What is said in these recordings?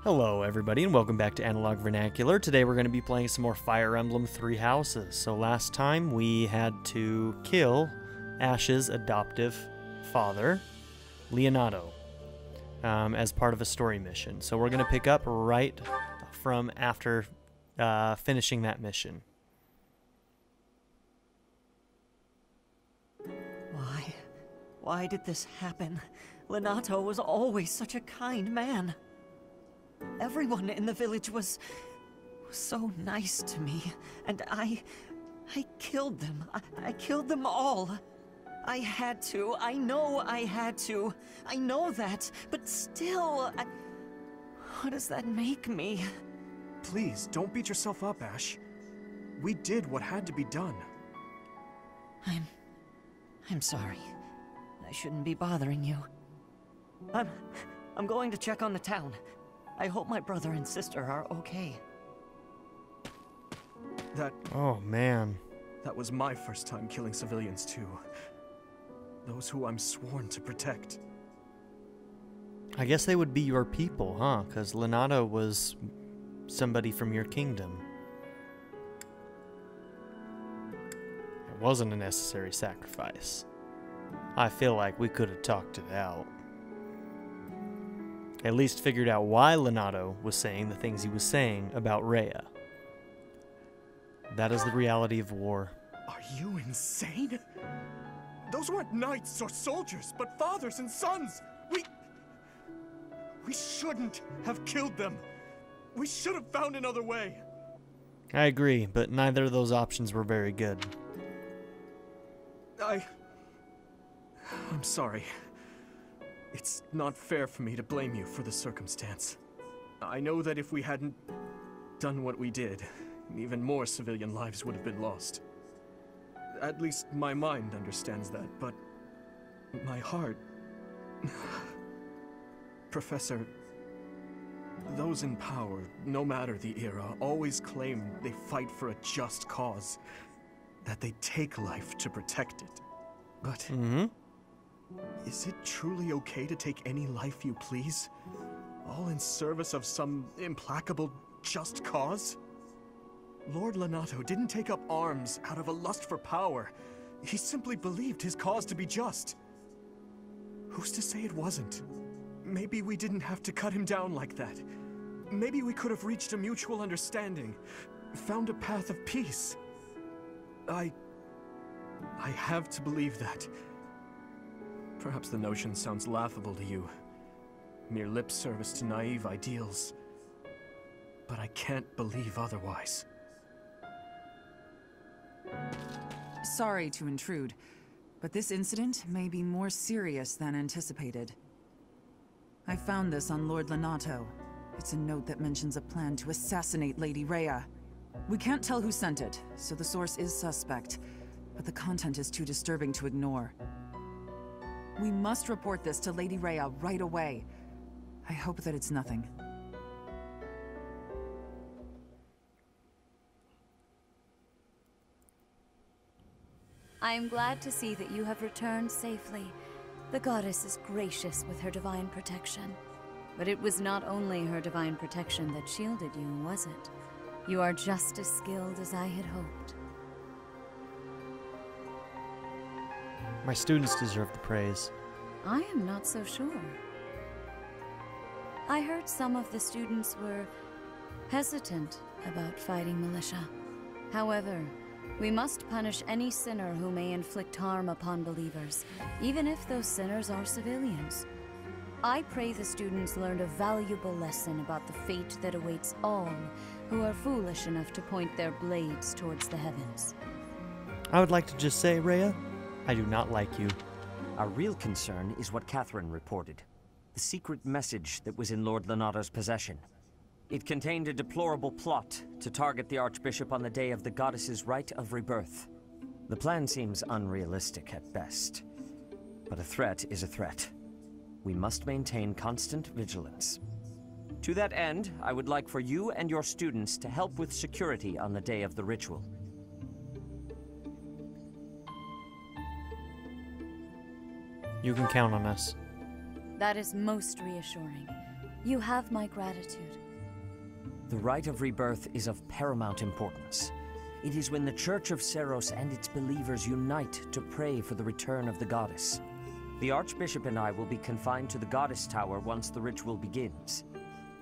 Hello everybody and welcome back to Analog Vernacular. Today we're going to be playing some more Fire Emblem Three Houses. So last time we had to kill Ash's adoptive father, Leonardo, as part of a story mission. So we're going to pick up right from after finishing that mission. Why did this happen? Leonardo was always such a kind man. Everyone in the village was so nice to me, and I killed them. I killed them all. I had to. I know I had to. I know that, but still, what does that make me? Please, don't beat yourself up, Ash. We did what had to be done. I'm sorry. I shouldn't be bothering you. I'm going to check on the town. I hope my brother and sister are okay. Oh, man. That was my first time killing civilians, too. Those who I'm sworn to protect. I guess they would be your people, huh? Because Leonardo was somebody from your kingdom. It wasn't a necessary sacrifice. I feel like we could have talked it out. At least figured out why Leonardo was saying the things he was saying about Rhea. That is the reality of war. Are you insane? Those weren't knights or soldiers, but fathers and sons! We shouldn't have killed them! We should have found another way! I agree, but neither of those options were very good. I'm sorry. It's not fair for me to blame you for the circumstance. I know that if we hadn't done what we did, even more civilian lives would have been lost. At least my mind understands that, but my heart... Professor, those in power, no matter the era, always claim they fight for a just cause, that they take life to protect it. But... is it truly okay to take any life you please? All in service of some implacable, just cause? Lord Leonardo didn't take up arms out of a lust for power. He simply believed his cause to be just. Who's to say it wasn't? Maybe we didn't have to cut him down like that. Maybe we could have reached a mutual understanding, found a path of peace. I have to believe that. Perhaps the notion sounds laughable to you. Mere lip service to naive ideals. But I can't believe otherwise. Sorry to intrude, but this incident may be more serious than anticipated. I found this on Lord Leonardo. It's a note that mentions a plan to assassinate Lady Rhea. We can't tell who sent it, so the source is suspect, but the content is too disturbing to ignore. We must report this to Lady Rhea right away. I hope that it's nothing. I am glad to see that you have returned safely. The goddess is gracious with her divine protection. But it was not only her divine protection that shielded you, was it? You are just as skilled as I had hoped. My students deserve the praise. I am not so sure. I heard some of the students were hesitant about fighting militia. However, we must punish any sinner who may inflict harm upon believers, even if those sinners are civilians. I pray the students learned a valuable lesson about the fate that awaits all who are foolish enough to point their blades towards the heavens. I would like to just say, Rhea, I do not like you. Our real concern is what Catherine reported. The secret message that was in Lord Leonardo's possession. It contained a deplorable plot to target the Archbishop on the day of the goddess's Rite of Rebirth. The plan seems unrealistic at best, but a threat is a threat. We must maintain constant vigilance. To that end, I would like for you and your students to help with security on the day of the ritual. You can count on us. That is most reassuring. You have my gratitude. The Rite of Rebirth is of paramount importance. It is when the Church of Seiros and its believers unite to pray for the return of the goddess. The Archbishop and I will be confined to the Goddess Tower once the ritual begins.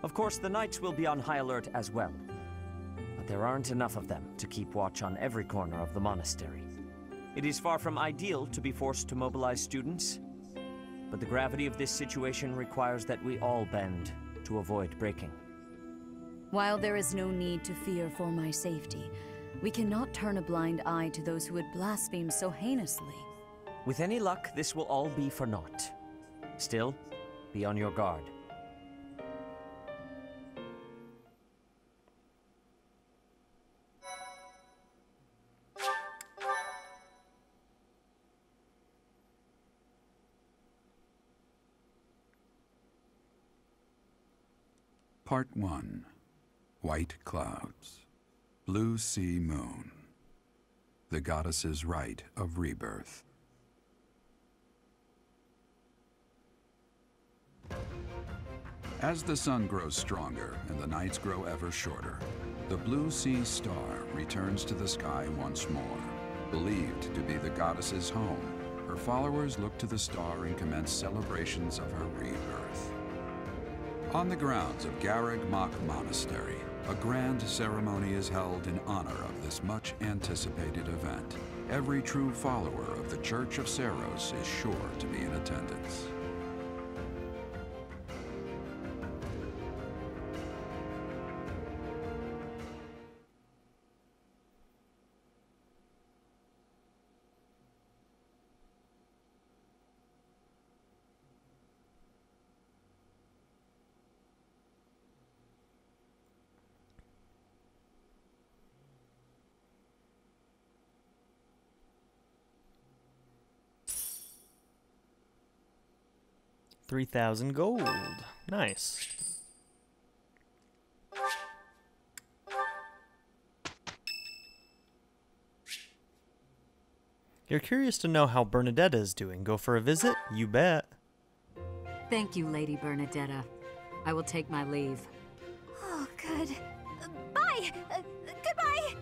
Of course, the Knights will be on high alert as well. But there aren't enough of them to keep watch on every corner of the monastery. It is far from ideal to be forced to mobilize students, but the gravity of this situation requires that we all bend to avoid breaking. While there is no need to fear for my safety, we cannot turn a blind eye to those who would blaspheme so heinously. With any luck, this will all be for naught. Still, be on your guard. Part 1. White Clouds. Blue Sea Moon. The Goddess's Rite of Rebirth. As the sun grows stronger and the nights grow ever shorter, the Blue Sea Star returns to the sky once more. Believed to be the goddess's home, her followers look to the star and commence celebrations of her rebirth. On the grounds of Garreg Mach Monastery, a grand ceremony is held in honor of this much-anticipated event. Every true follower of the Church of Seiros is sure to be in attendance. $3,000 gold. Nice. You're curious to know how Bernadetta is doing. Go for a visit? You bet. Thank you, Lady Bernadetta. I will take my leave. Oh, good. Bye! Goodbye!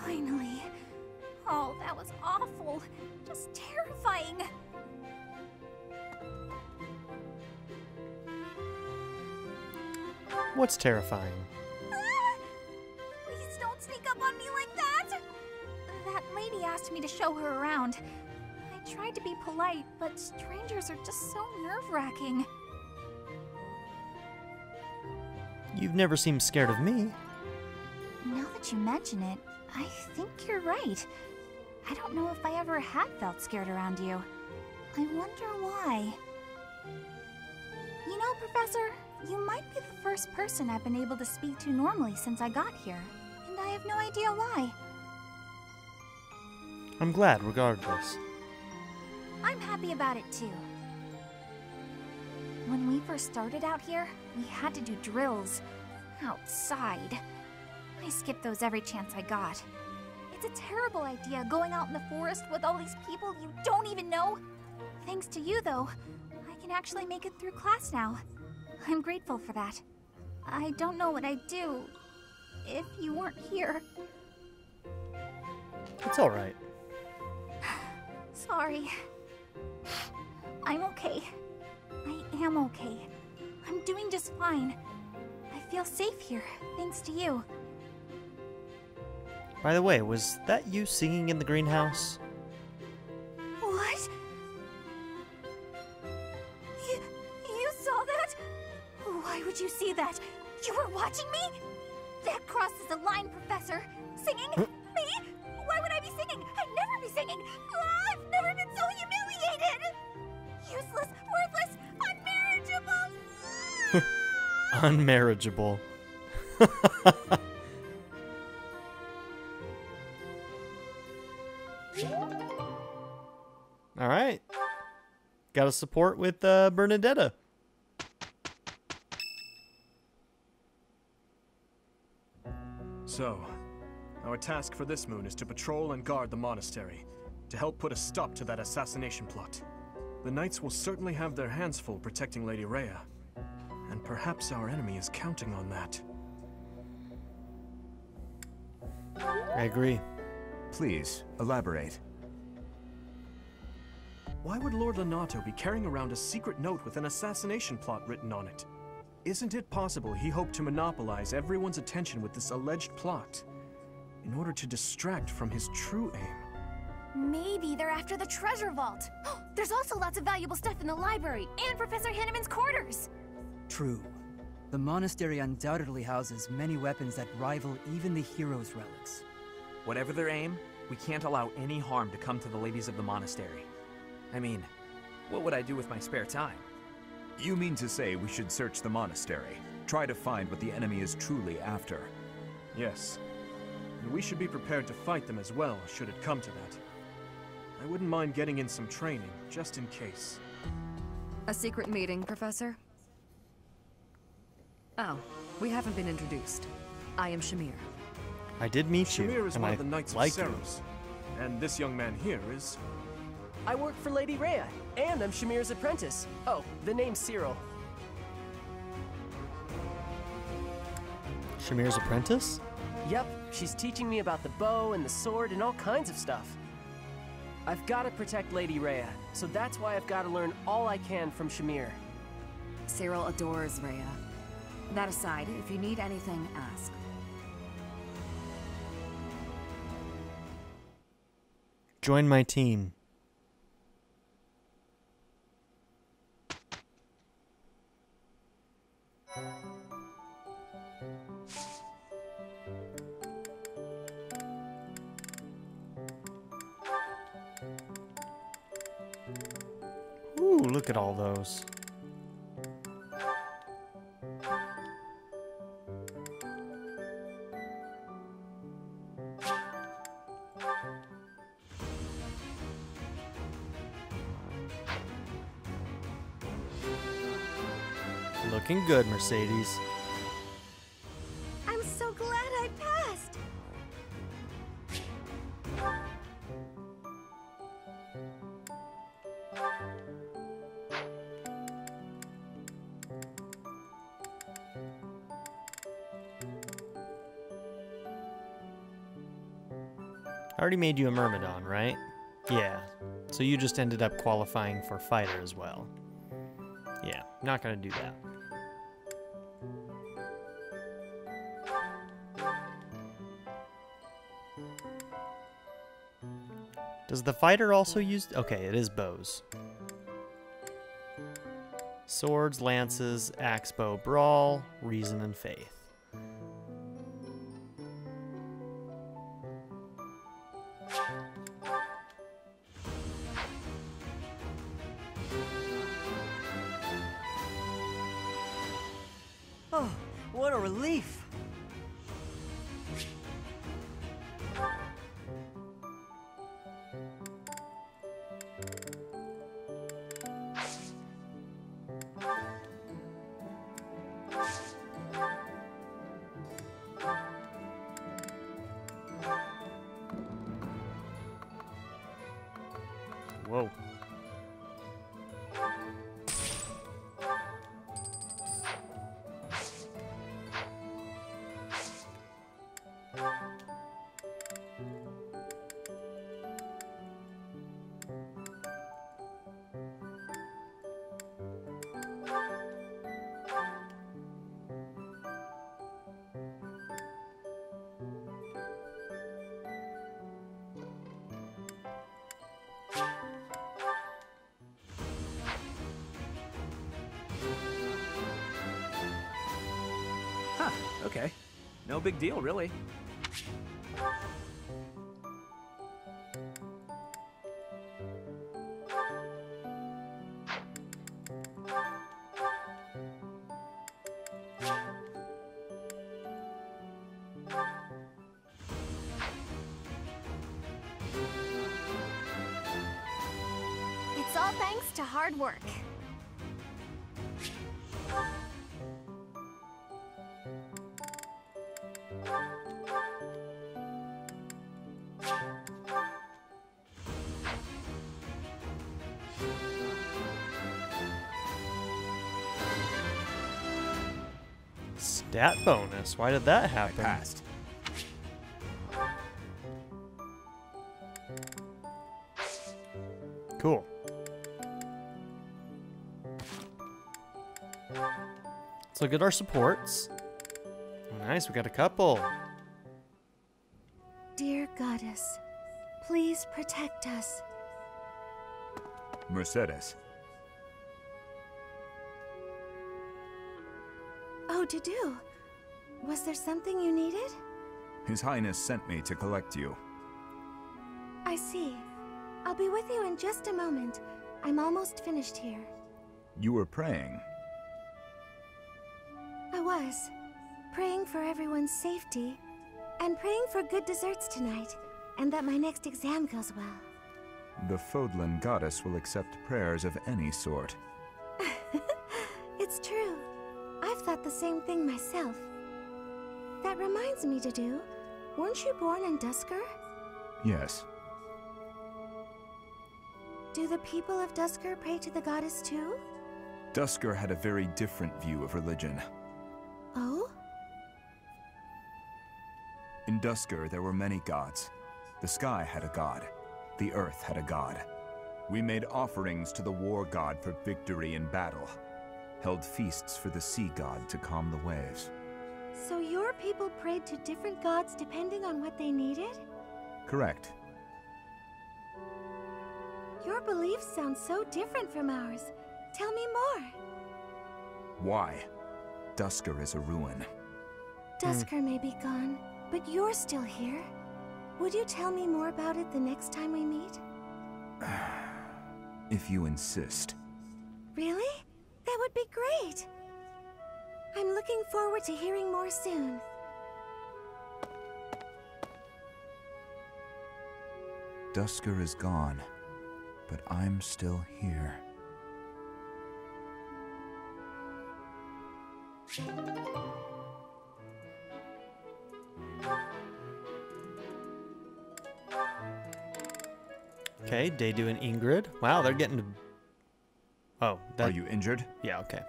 Finally. Oh, that was awful. Just terrifying. What's terrifying? Please don't sneak up on me like that! That lady asked me to show her around. I tried to be polite, but strangers are just so nerve-wracking. You've never seemed scared of me. Now that you mention it, I think you're right. I don't know if I ever had felt scared around you. I wonder why. You know, Professor, you might be the first person I've been able to speak to normally since I got here, and I have no idea why. I'm glad, regardless. I'm happy about it too. When we first started out here, we had to do drills outside. I skipped those every chance I got. It's a terrible idea going out in the forest with all these people you don't even know. Thanks to you, though, I can actually make it through class now. I'm grateful for that. I don't know what I'd do if you weren't here. It's alright. Sorry. I'm okay. I am okay. I'm doing just fine. I feel safe here, thanks to you. By the way, was that you singing in the greenhouse? What? You saw that? Why would you see that? You were watching me? That crosses the line, Professor. Singing? Me? Why would I be singing? I'd never be singing. I've never been so humiliated. Useless, worthless, Unmarriageable. unmarriageable. Alright. Got a support with Bernadetta. So, our task for this moon is to patrol and guard the monastery, to help put a stop to that assassination plot. The knights will certainly have their hands full protecting Lady Rhea. And perhaps our enemy is counting on that. I agree. Please, elaborate. Why would Lord Lonato be carrying around a secret note with an assassination plot written on it? Isn't it possible he hoped to monopolize everyone's attention with this alleged plot in order to distract from his true aim? Maybe they're after the treasure vault. There's also lots of valuable stuff in the library and Professor Hinneman's quarters. True. The monastery undoubtedly houses many weapons that rival even the heroes' relics. Whatever their aim, we can't allow any harm to come to the ladies of the monastery. I mean, what would I do with my spare time? You mean to say we should search the monastery, try to find what the enemy is truly after? Yes. And we should be prepared to fight them as well, should it come to that. I wouldn't mind getting in some training, just in case. A secret meeting, Professor? Oh, we haven't been introduced. I am Shamir. I did meet Shamir you, is and one I of the Knights of like you. Seros. And this young man here is... I work for Lady Rhea, and I'm Shamir's apprentice. Oh, the name's Cyril. Shamir's apprentice? Yep, she's teaching me about the bow and the sword and all kinds of stuff. I've got to protect Lady Rhea, so that's why I've got to learn all I can from Shamir. Cyril adores Rhea. That aside, if you need anything, ask. Join my team. Ooh, look at all those. Looking good, Mercedes. I'm so glad I passed. I already made you a Myrmidon, right? Yeah. So you just ended up qualifying for fighter as well. Yeah, not gonna do that. Does the fighter also use... Okay, it is bows. Swords, lances, axe, bow, brawl, reason, and faith. Oh, what a relief! Whoa. Huh, okay. No big deal, really. It's all thanks to hard work. Stat bonus. Why did that happen? I passed. Cool. Let's look at our supports. Nice, we got a couple. Dear goddess, please protect us. Mercedes. Oh, Dudu. Was there something you needed? His Highness sent me to collect you. I see. I'll be with you in just a moment. I'm almost finished here. You were praying. I was. Praying for everyone's safety. And praying for good desserts tonight. And that my next exam goes well. The Fodlan goddess will accept prayers of any sort. It's true. I've thought the same thing myself. That reminds me, Dudu. Weren't you born in Duskur? Yes. Do the people of Duskur pray to the goddess too? Duskur had a very different view of religion. Oh? In Duskur, there were many gods. The sky had a god. The earth had a god. We made offerings to the war god for victory in battle. Held feasts for the sea god to calm the waves. So your people prayed to different gods depending on what they needed? Correct. Your beliefs sound so different from ours. Tell me more. Why? Duskur is a ruin. Duskur may be gone, but you're still here. Would you tell me more about it the next time we meet? If you insist. Really? That would be great. I'm looking forward to hearing more soon. Duskur is gone, but I'm still here. Okay, Dedu and Ingrid. Wow, they're getting to... Oh, that... Are you injured? Yeah, okay.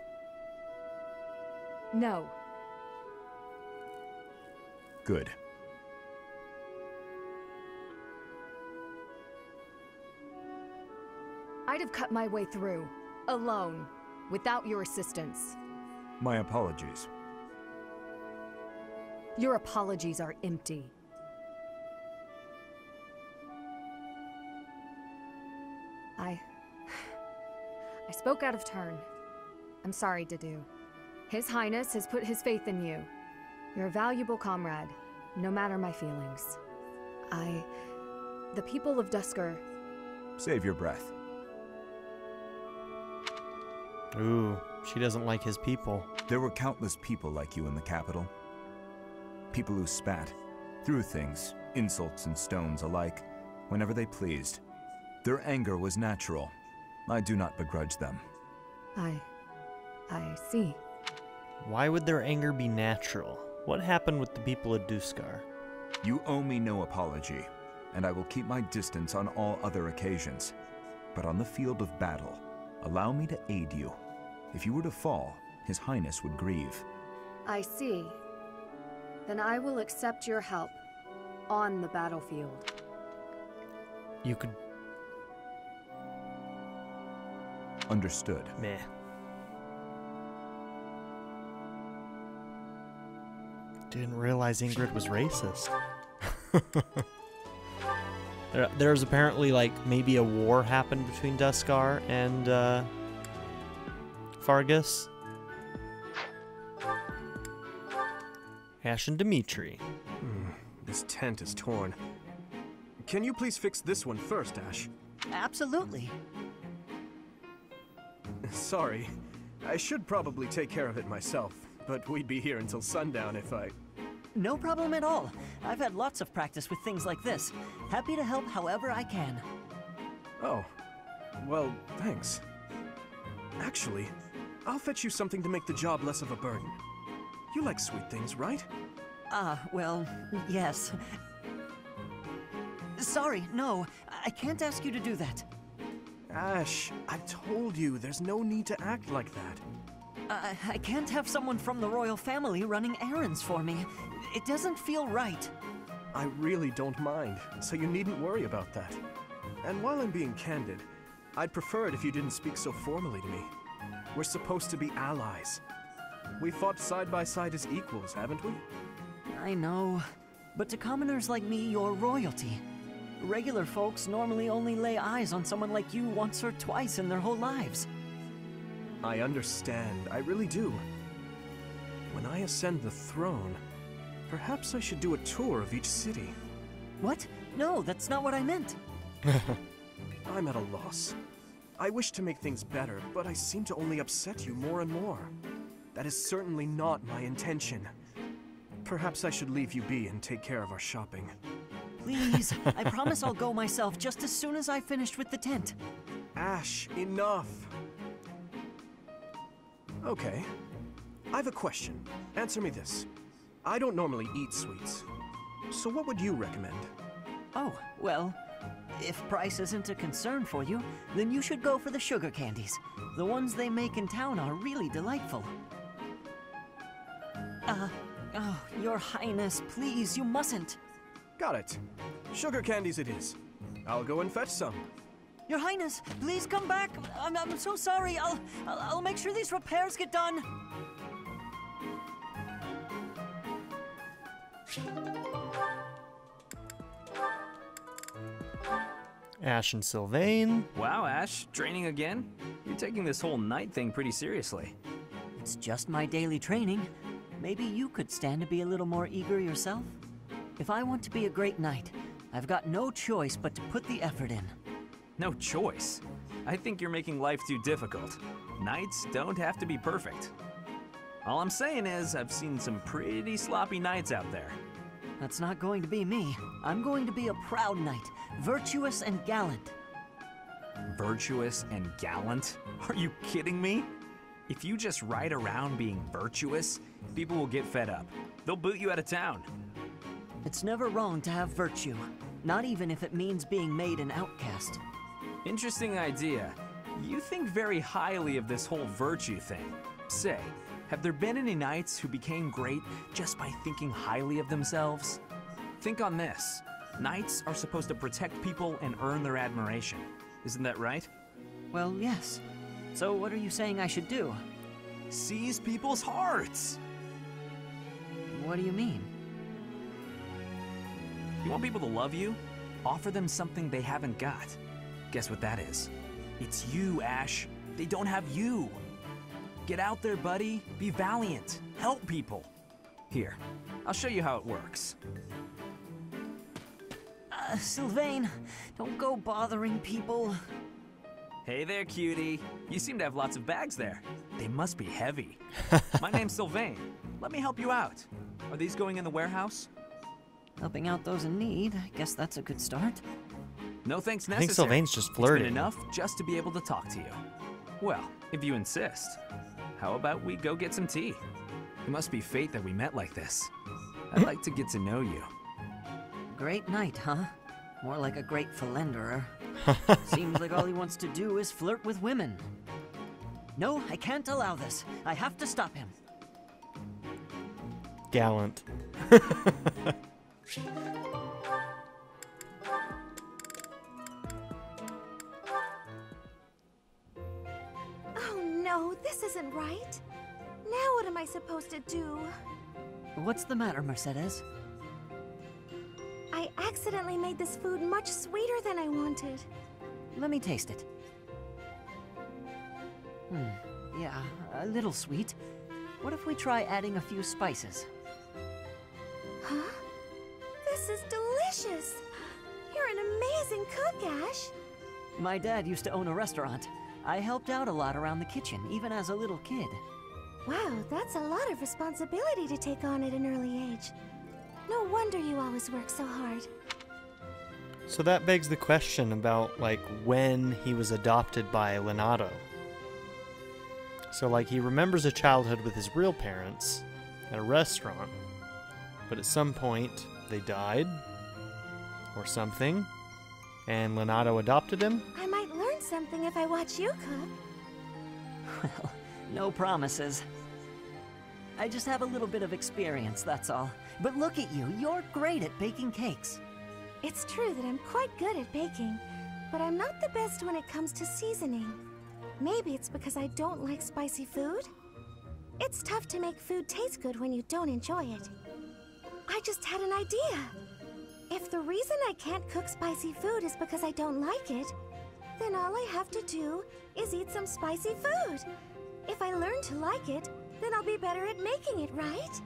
No. Good. I'd have cut my way through, alone, without your assistance. My apologies. Your apologies are empty. I spoke out of turn. I'm sorry, Dudu. His Highness has put his faith in you. You're a valuable comrade, no matter my feelings. The people of Duskur... Save your breath. Ooh, she doesn't like his people. There were countless people like you in the capital. People who spat, threw things, insults and stones alike, whenever they pleased. Their anger was natural. I do not begrudge them. I see. Why would their anger be natural? What happened with the people of Duskur? You owe me no apology, and I will keep my distance on all other occasions. But on the field of battle, allow me to aid you. If you were to fall, His Highness would grieve. I see. Then I will accept your help on the battlefield. You could... Understood. Meh. Didn't realize Ingrid was racist. There's apparently, like, maybe a war happened between Duskur and, Fargus. Ash and Dimitri. This tent is torn. Can you please fix this one first, Ash? Absolutely. Sorry. I should probably take care of it myself, but we'd be here until sundown if I... No problem at all. I've had lots of practice with things like this. Happy to help however I can. Oh. Well, thanks. Actually, I'll fetch you something to make the job less of a burden. You like sweet things, right? Well, yes. Sorry, no. I can't ask you to do that. Ash, I told you, there's no need to act like that. I can't have someone from the royal family running errands for me. It doesn't feel right. I really don't mind, so you needn't worry about that. And while I'm being candid, I'd prefer it if you didn't speak so formally to me. We're supposed to be allies. We fought side by side as equals, haven't we? I know, but to commoners like me, you're royalty. Regular folks normally only lay eyes on someone like you once or twice in their whole lives. I understand, I really do. When I ascend the throne, perhaps I should do a tour of each city. What? No, that's not what I meant. I'm at a loss. I wish to make things better, but I seem to only upset you more and more. That is certainly not my intention. Perhaps I should leave you be and take care of our shopping. Please, I promise I'll go myself just as soon as I finished with the tent. Ash, enough! Okay. I have a question. Answer me this. I don't normally eat sweets. So what would you recommend? Oh, well, if price isn't a concern for you, then you should go for the sugar candies. The ones they make in town are really delightful. Oh, Your Highness, please, you mustn't. Got it. Sugar candies it is. I'll go and fetch some. Your Highness, please come back. I'm so sorry. I'll make sure these repairs get done. Ash and Sylvain. Wow, Ash, training again? You're taking this whole knight thing pretty seriously. It's just my daily training. Maybe you could stand to be a little more eager yourself? If I want to be a great knight, I've got no choice but to put the effort in. No choice? I think you're making life too difficult. Knights don't have to be perfect. All I'm saying is, I've seen some pretty sloppy knights out there. That's not going to be me. I'm going to be a proud knight, virtuous and gallant. Virtuous and gallant? Are you kidding me? If you just ride around being virtuous, people will get fed up. They'll boot you out of town. It's never wrong to have virtue, not even if it means being made an outcast. Interesting idea. You think very highly of this whole virtue thing. Say, have there been any knights who became great just by thinking highly of themselves? Think on this. Knights are supposed to protect people and earn their admiration. Isn't that right? Well, yes. So what are you saying I should do? Seize people's hearts! What do you mean? You want people to love you? Offer them something they haven't got. Guess what that is? It's you, Ash. They don't have you. Get out there, buddy. Be valiant. Help people. Here, I'll show you how it works. Sylvain, don't go bothering people. Hey there, cutie. You seem to have lots of bags there. They must be heavy. My name's Sylvain. Let me help you out. Are these going in the warehouse? Helping out those in need. I guess that's a good start. No thanks necessary. I think Sylvain's just flirting. It's been enough just to be able to talk to you. Well, if you insist. How about we go get some tea? It must be fate that we met like this. I'd like to get to know you. Great night, huh? More like a great philanderer. Seems like all he wants to do is flirt with women. No, I can't allow this. I have to stop him. Gallant. Oh no, this isn't right. Now what am I supposed to do? What's the matter, Mercedes? I accidentally made this food much sweeter than I wanted. Let me taste it. Yeah, a little sweet. What if we try adding a few spices? Huh? This is delicious! You're an amazing cook, Ash! My dad used to own a restaurant. I helped out a lot around the kitchen, even as a little kid. Wow, that's a lot of responsibility to take on at an early age. No wonder you always work so hard. So that begs the question about, like, when he was adopted by Lonato. So, like, he remembers a childhood with his real parents at a restaurant, but at some point they died, or something, and Lonato adopted him? I might learn something if I watch you cook. Well, No promises. I just have a little bit of experience, that's all. But look at you, you're great at baking cakes. It's true that I'm quite good at baking, but I'm not the best when it comes to seasoning. Maybe it's because I don't like spicy food? It's tough to make food taste good when you don't enjoy it. I just had an idea. If the reason I can't cook spicy food is because I don't like it, then all I have to do is eat some spicy food. If I learn to like it, then I'll be better at making it, right?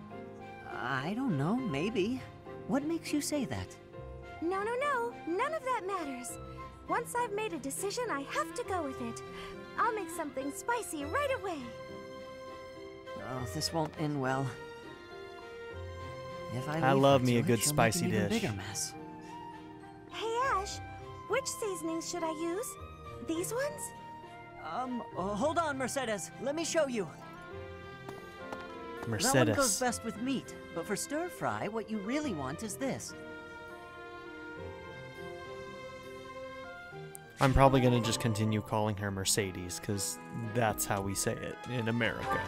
I don't know, maybe. What makes you say that? No, none of that matters. Once I've made a decision, I have to go with it. I'll make something spicy right away. Oh, this won't end well. If I leave love her me to a it, good she'll spicy make an even dish. bigger mess. Hey, Ash, which seasonings should I use? These ones? Hold on, Mercedes. Let me show you. That one Mercedes. goes best with meat, but for stir fry, what you really want is this. I'm probably gonna just continue calling her Mercedes, because that's how we say it in America.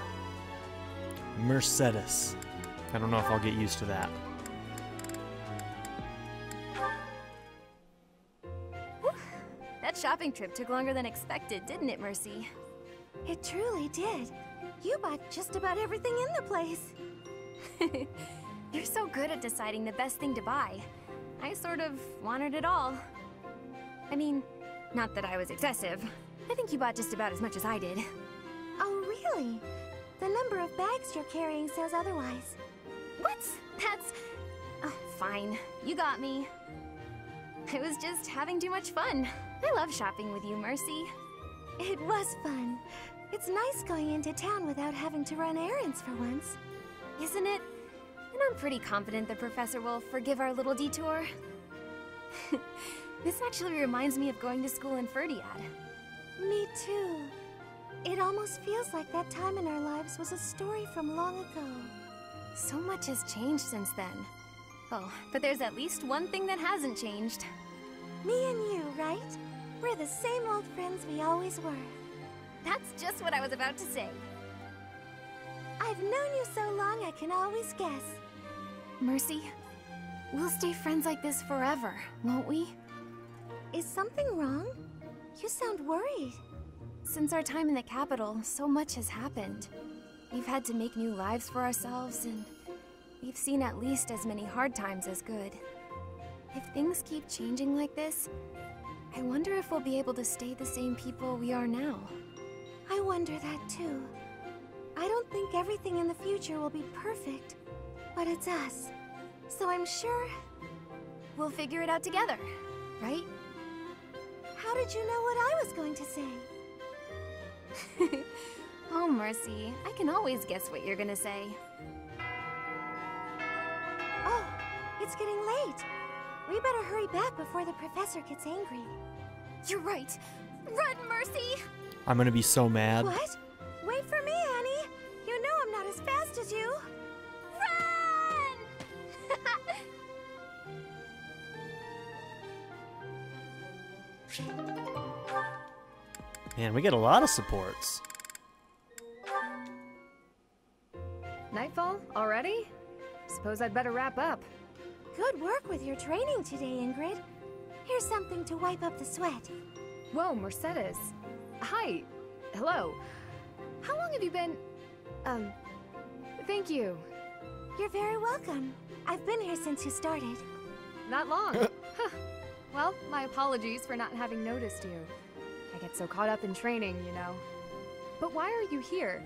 Mercedes. I don't know if I'll get used to that. That shopping trip took longer than expected, didn't it, Mercy? It truly did. You bought just about everything in the place. You're so good at deciding the best thing to buy. I sort of wanted it all. I mean, not that I was excessive. I think you bought just about as much as I did. Oh, really? The number of bags you're carrying says otherwise. What? That's... Oh, fine. You got me. I was just having too much fun. I love shopping with you, Mercy. It was fun. It's nice going into town without having to run errands for once. Isn't it? And I'm pretty confident the professor will forgive our little detour. This actually reminds me of going to school in Ferdiad. Me too. It almost feels like that time in our lives was a story from long ago. So much has changed since then. Oh, but there's at least one thing that hasn't changed. Me and you, right? We're the same old friends we always were. That's just what I was about to say. I've known you so long I can always guess. Mercy, we'll stay friends like this forever, won't we? Is something wrong? You sound worried. Since our time in the capital, so much has happened. We've had to make new lives for ourselves, and we've seen at least as many hard times as good. If things keep changing like this, I wonder if we'll be able to stay the same people we are now. I wonder that too. I don't think everything in the future will be perfect, but it's us. So I'm sure we'll figure it out together, right? How did you know what I was going to say? Oh, Mercy, I can always guess what you're gonna say. Oh, it's getting late. We better hurry back before the professor gets angry. You're right. Run, Mercy! I'm gonna be so mad. What? Wait for me, Annie. You know I'm not as fast as you. Man, we get a lot of supports. Nightfall? Already? Suppose I'd better wrap up. Good work with your training today, Ingrid. Here's something to wipe up the sweat. Whoa, Mercedes. Hi. Hello. How long have you been... Thank you. You're very welcome. I've been here since you started. Not long. Huh. Well, my apologies for not having noticed you. I get so caught up in training, you know. But why are you here?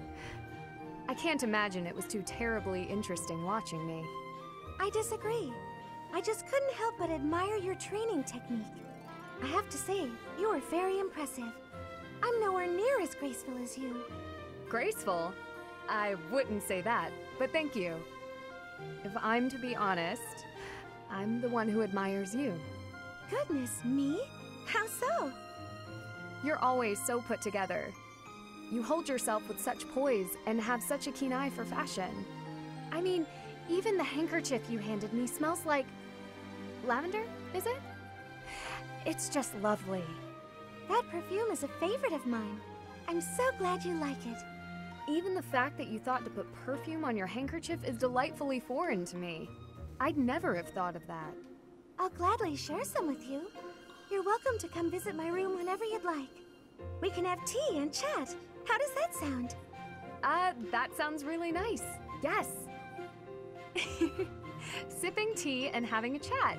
I can't imagine it was too terribly interesting watching me. I disagree. I just couldn't help but admire your training technique. I have to say, you were very impressive. I'm nowhere near as graceful as you. Graceful? I wouldn't say that, but thank you. If I'm to be honest, I'm the one who admires you. Goodness, me? How so? You're always so put together. You hold yourself with such poise and have such a keen eye for fashion. I mean, even the handkerchief you handed me smells like... lavender, is it? It's just lovely. That perfume is a favorite of mine. I'm so glad you like it. Even the fact that you thought to put perfume on your handkerchief is delightfully foreign to me. I'd never have thought of that. I'll gladly share some with you. You're welcome to come visit my room whenever you'd like. We can have tea and chat. How does that sound? That sounds really nice. Yes. Sipping tea and having a chat.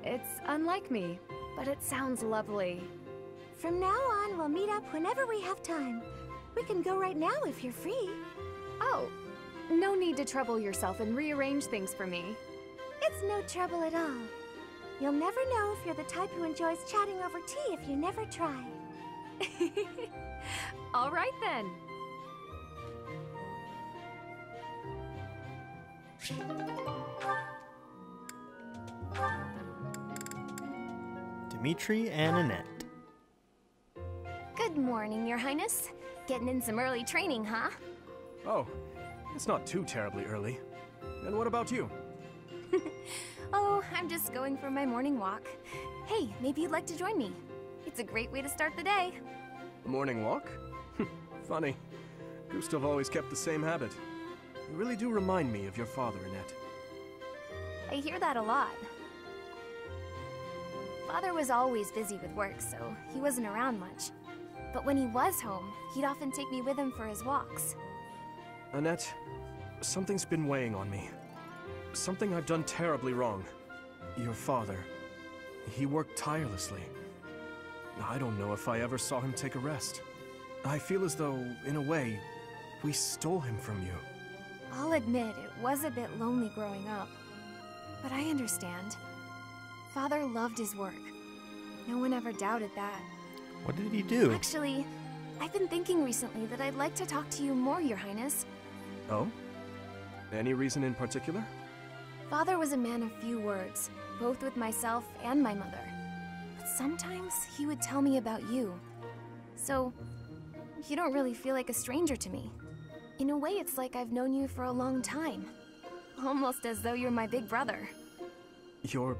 It's unlike me, but it sounds lovely. From now on, we'll meet up whenever we have time. We can go right now if you're free. Oh, no need to trouble yourself and rearrange things for me. It's no trouble at all. You'll never know if you're the type who enjoys chatting over tea if you never try. All right then. Dimitri and Annette. Good morning, Your Highness. Getting in some early training, huh? Oh, it's not too terribly early. And what about you? Oh, I'm just going for my morning walk. Hey, maybe you'd like to join me. It's a great way to start the day. A morning walk? Funny. Gustav always kept the same habit. You really do remind me of your father, Annette. I hear that a lot. Father was always busy with work, so he wasn't around much. But when he was home, he'd often take me with him for his walks. Annette, something's been weighing on me. Something I've done terribly wrong. Your father, he worked tirelessly. I don't know if I ever saw him take a rest. I feel as though, in a way, we stole him from you. I'll admit, it was a bit lonely growing up. But I understand. Father loved his work. No one ever doubted that. What did he do? Actually, I've been thinking recently that I'd like to talk to you more, Your Highness. Oh? Any reason in particular? Father was a man of few words, both with myself and my mother. But sometimes he would tell me about you. So, you don't really feel like a stranger to me. In a way, it's like I've known you for a long time. Almost as though you're my big brother. Your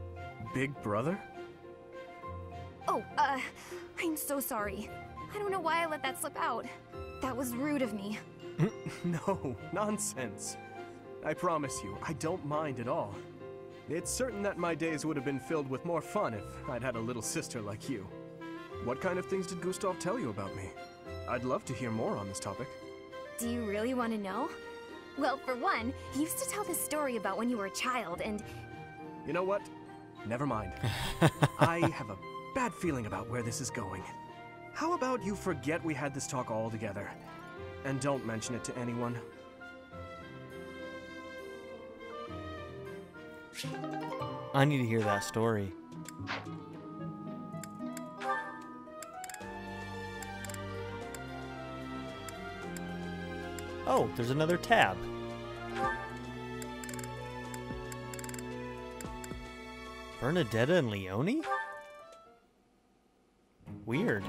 big brother? Oh, I'm so sorry. I don't know why I let that slip out. That was rude of me. No, nonsense. I promise you, I don't mind at all. It's certain that my days would have been filled with more fun if I'd had a little sister like you. What kind of things did Gustav tell you about me? I'd love to hear more on this topic. Do you really want to know? Well, for one, he used to tell this story about when you were a child and... You know what? Never mind. I have a bad feeling about where this is going. How about you forget we had this talk altogether? And don't mention it to anyone. I need to hear that story. Oh, there's another tab. Bernadetta and Leone? Weird.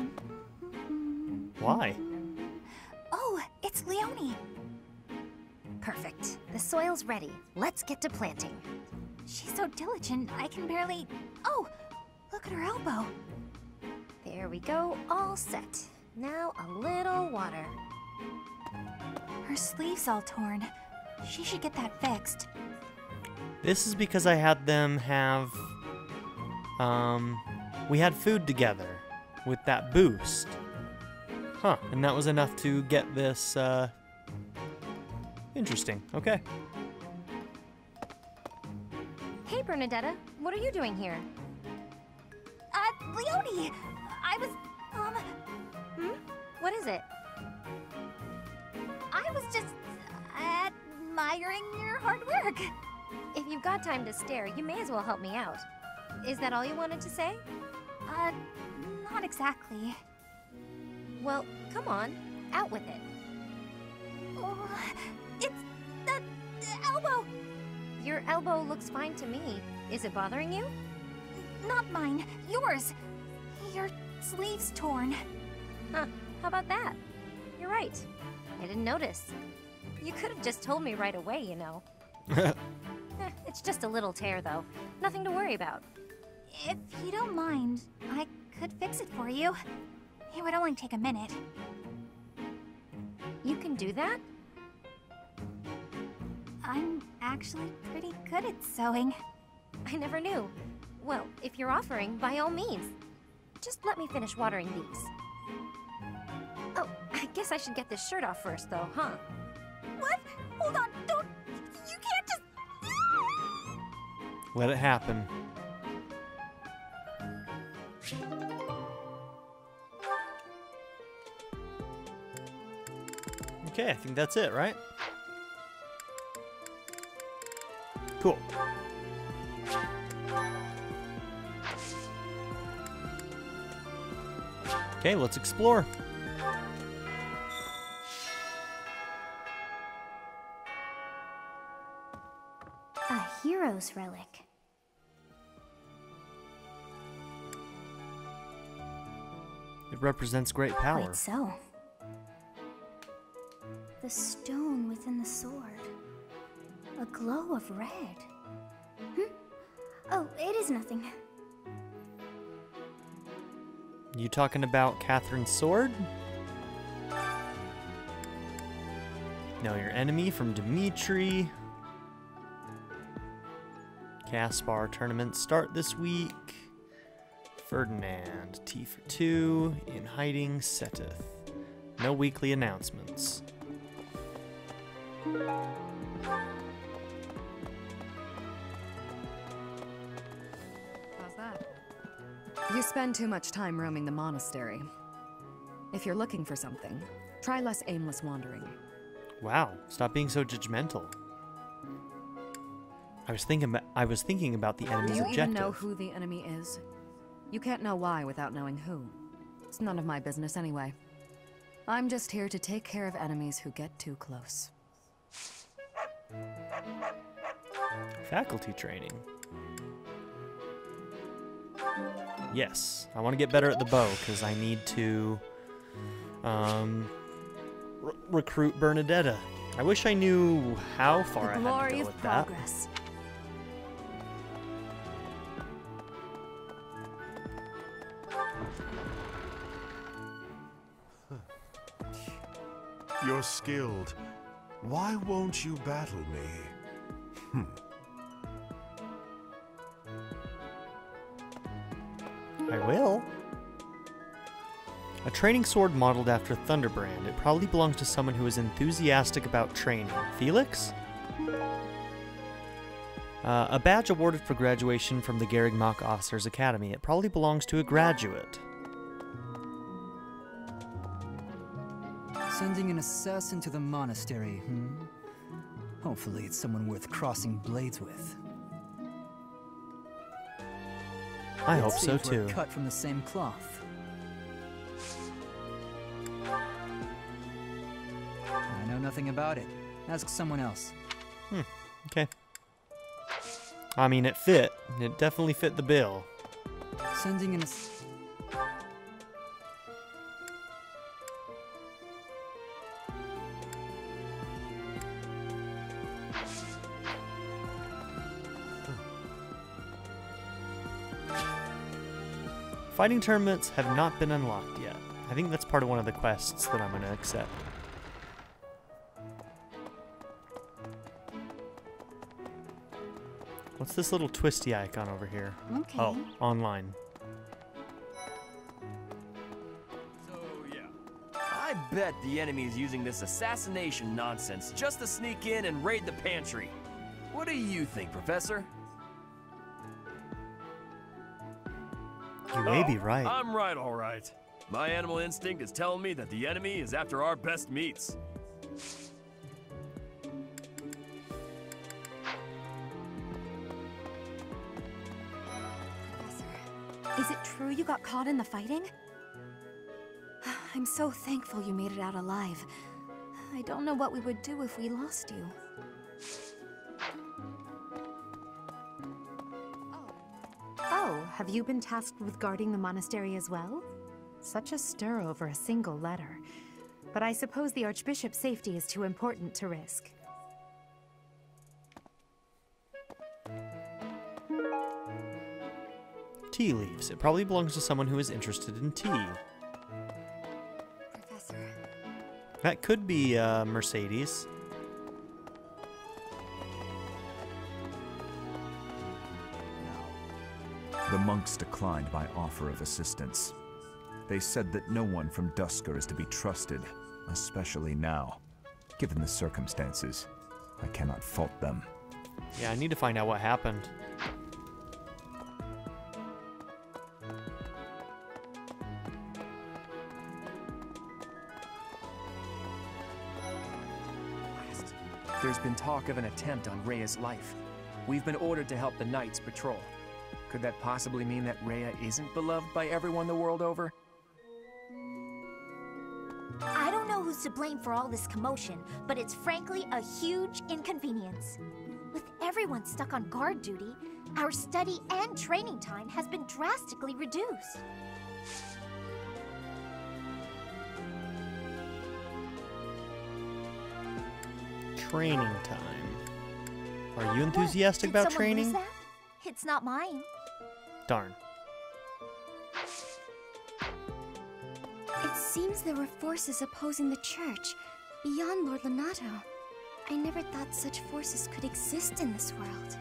Why? Oh, it's Leone. Perfect. The soil's ready. Let's get to planting. She's so diligent, I can barely... Oh, look at her elbow. There we go, all set. Now a little water. Her sleeve's all torn. She should get that fixed. This is because I had them have... we had food together with that boost. Huh, and that was enough to get this, interesting. Okay. Hey, Bernadetta, what are you doing here? Leone! I was, What is it? I was just admiring your hard work. If you've got time to stare, you may as well help me out. Is that all you wanted to say? Not exactly. Well, come on, out with it. Oh, it's the elbow! Your elbow looks fine to me. Is it bothering you? Not mine, yours. Your sleeve's torn. Huh, how about that? You're right. I didn't notice. You could have just told me right away, you know. It's just a little tear, though. Nothing to worry about. If you don't mind, I could fix it for you. It would only take a minute. You can do that? I'm actually pretty good at sewing. I never knew. Well, if you're offering, by all means. Just let me finish watering these. Oh, I guess I should get this shirt off first, though, huh? What? Hold on, don't... You can't just... Let it happen. Okay, I think that's it, right? Cool. Okay, let's explore. A hero's relic. It represents great power. Quite so. The stone within the sword. A glow of red. Oh, it is nothing. You talking about Catherine's sword? Know your enemy from Dimitri. Caspar tournaments start this week. Ferdinand, T for 2, in hiding, Seteth. No weekly announcements. How's that? You spend too much time roaming the monastery. If you're looking for something, try less aimless wandering. Wow, stop being so judgmental. I was thinking about the enemy's Do you objective. even know who the enemy is? You can't know why without knowing who. It's none of my business anyway. I'm just here to take care of enemies who get too close. Faculty training. Yes, I want to get better at the bow because I need to recruit Bernadetta. I wish I knew how far I had to go with that. You're skilled. Why won't you battle me? I will. A training sword modeled after Thunderbrand. It probably belongs to someone who is enthusiastic about training. Felix? A badge awarded for graduation from the Garreg Mach Officers Academy. It probably belongs to a graduate. Sending an assassin to the monastery, Hopefully it's someone worth crossing blades with. I hope Let's see so if we're too. cut from the same cloth. I know nothing about it. Ask someone else. Okay. I mean, it fit. It definitely fit the bill. Sending an Fighting tournaments have not been unlocked yet. I think that's part of one of the quests that I'm going to accept. What's this little twisty icon over here? Okay. Oh, online. I bet the enemy is using this assassination nonsense just to sneak in and raid the pantry. What do you think, Professor? You may be right. I'm right, all right. My animal instinct is telling me that the enemy is after our best meats. Is it true you got caught in the fighting? I'm so thankful you made it out alive. I don't know what we would do if we lost you. Oh, have you been tasked with guarding the monastery as well? Such a stir over a single letter. But I suppose the Archbishop's safety is too important to risk. Tea leaves. It probably belongs to someone who is interested in tea. Professor. That could be Mercedes. The monks declined my offer of assistance. They said that no one from Duscur is to be trusted, especially now. Given the circumstances, I cannot fault them. Yeah, I need to find out what happened. There's been talk of an attempt on Rhea's life. We've been ordered to help the Knights patrol. Could that possibly mean that Rhea isn't beloved by everyone the world over? I don't know who's to blame for all this commotion, but it's frankly a huge inconvenience. With everyone stuck on guard duty, our study and training time has been drastically reduced. Training time. Are you enthusiastic about training? It's not mine. Darn. It seems there were forces opposing the church, beyond Lord Lonato. I never thought such forces could exist in this world.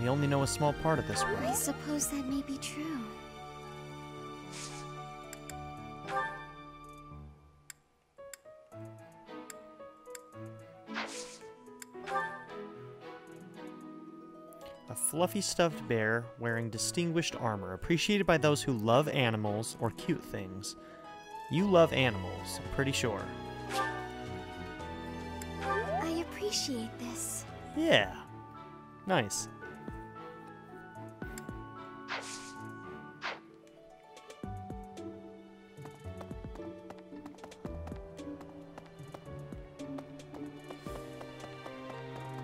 We only know a small part of this world. I suppose that may be true. A fluffy stuffed bear wearing distinguished armor, appreciated by those who love animals or cute things. You love animals, I'm pretty sure. I appreciate this. Yeah. Nice.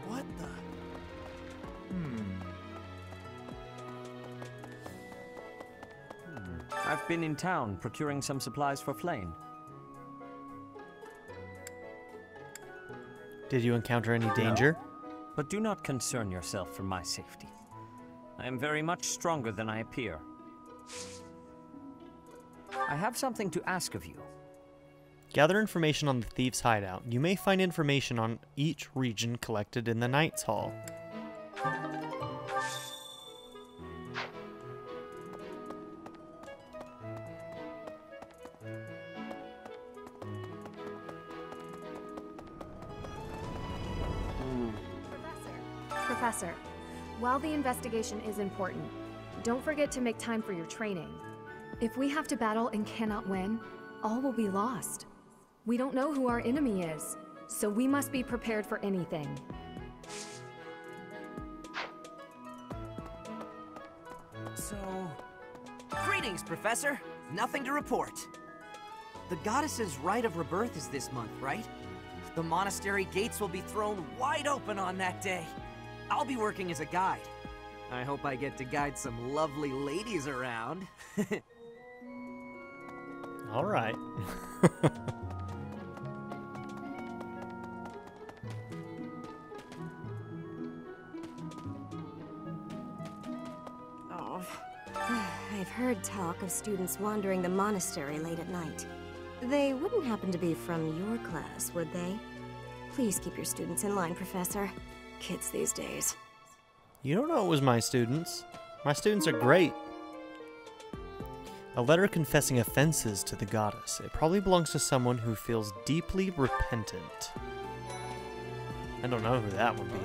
What the? I've been in town procuring some supplies for Flame. Did you encounter any danger? No, but do not concern yourself for my safety. I am very much stronger than I appear. I have something to ask of you. Gather information on the Thieves' Hideout. You may find information on each region collected in the Knights' Hall. Professor, while the investigation is important, don't forget to make time for your training. If we have to battle and cannot win, all will be lost. We don't know who our enemy is, so we must be prepared for anything. So... Greetings, Professor. Nothing to report. The goddess's Rite of Rebirth is this month, right? The monastery gates will be thrown wide open on that day. I'll be working as a guide. I hope I get to guide some lovely ladies around. All right. Oh. I've heard talk of students wandering the monastery late at night. They wouldn't happen to be from your class, would they? Please keep your students in line, Professor. Kids these days. You don't know it was my students. My students are great. A letter confessing offenses to the goddess. It probably belongs to someone who feels deeply repentant. I don't know who that would be.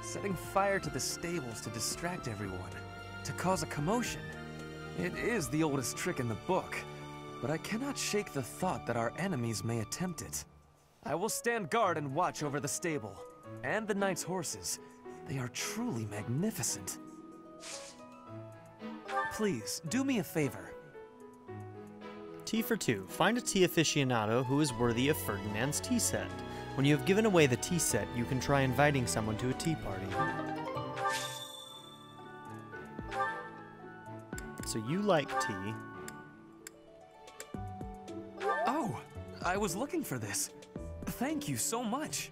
Setting fire to the stables to distract everyone. To cause a commotion. It is the oldest trick in the book. But I cannot shake the thought that our enemies may attempt it. I will stand guard and watch over the stable. And the knight's horses. They are truly magnificent. Please, do me a favor. Tea for two. Find a tea aficionado who is worthy of Ferdinand's tea set. When you have given away the tea set, you can try inviting someone to a tea party. So you like tea. Oh, I was looking for this. Thank you so much.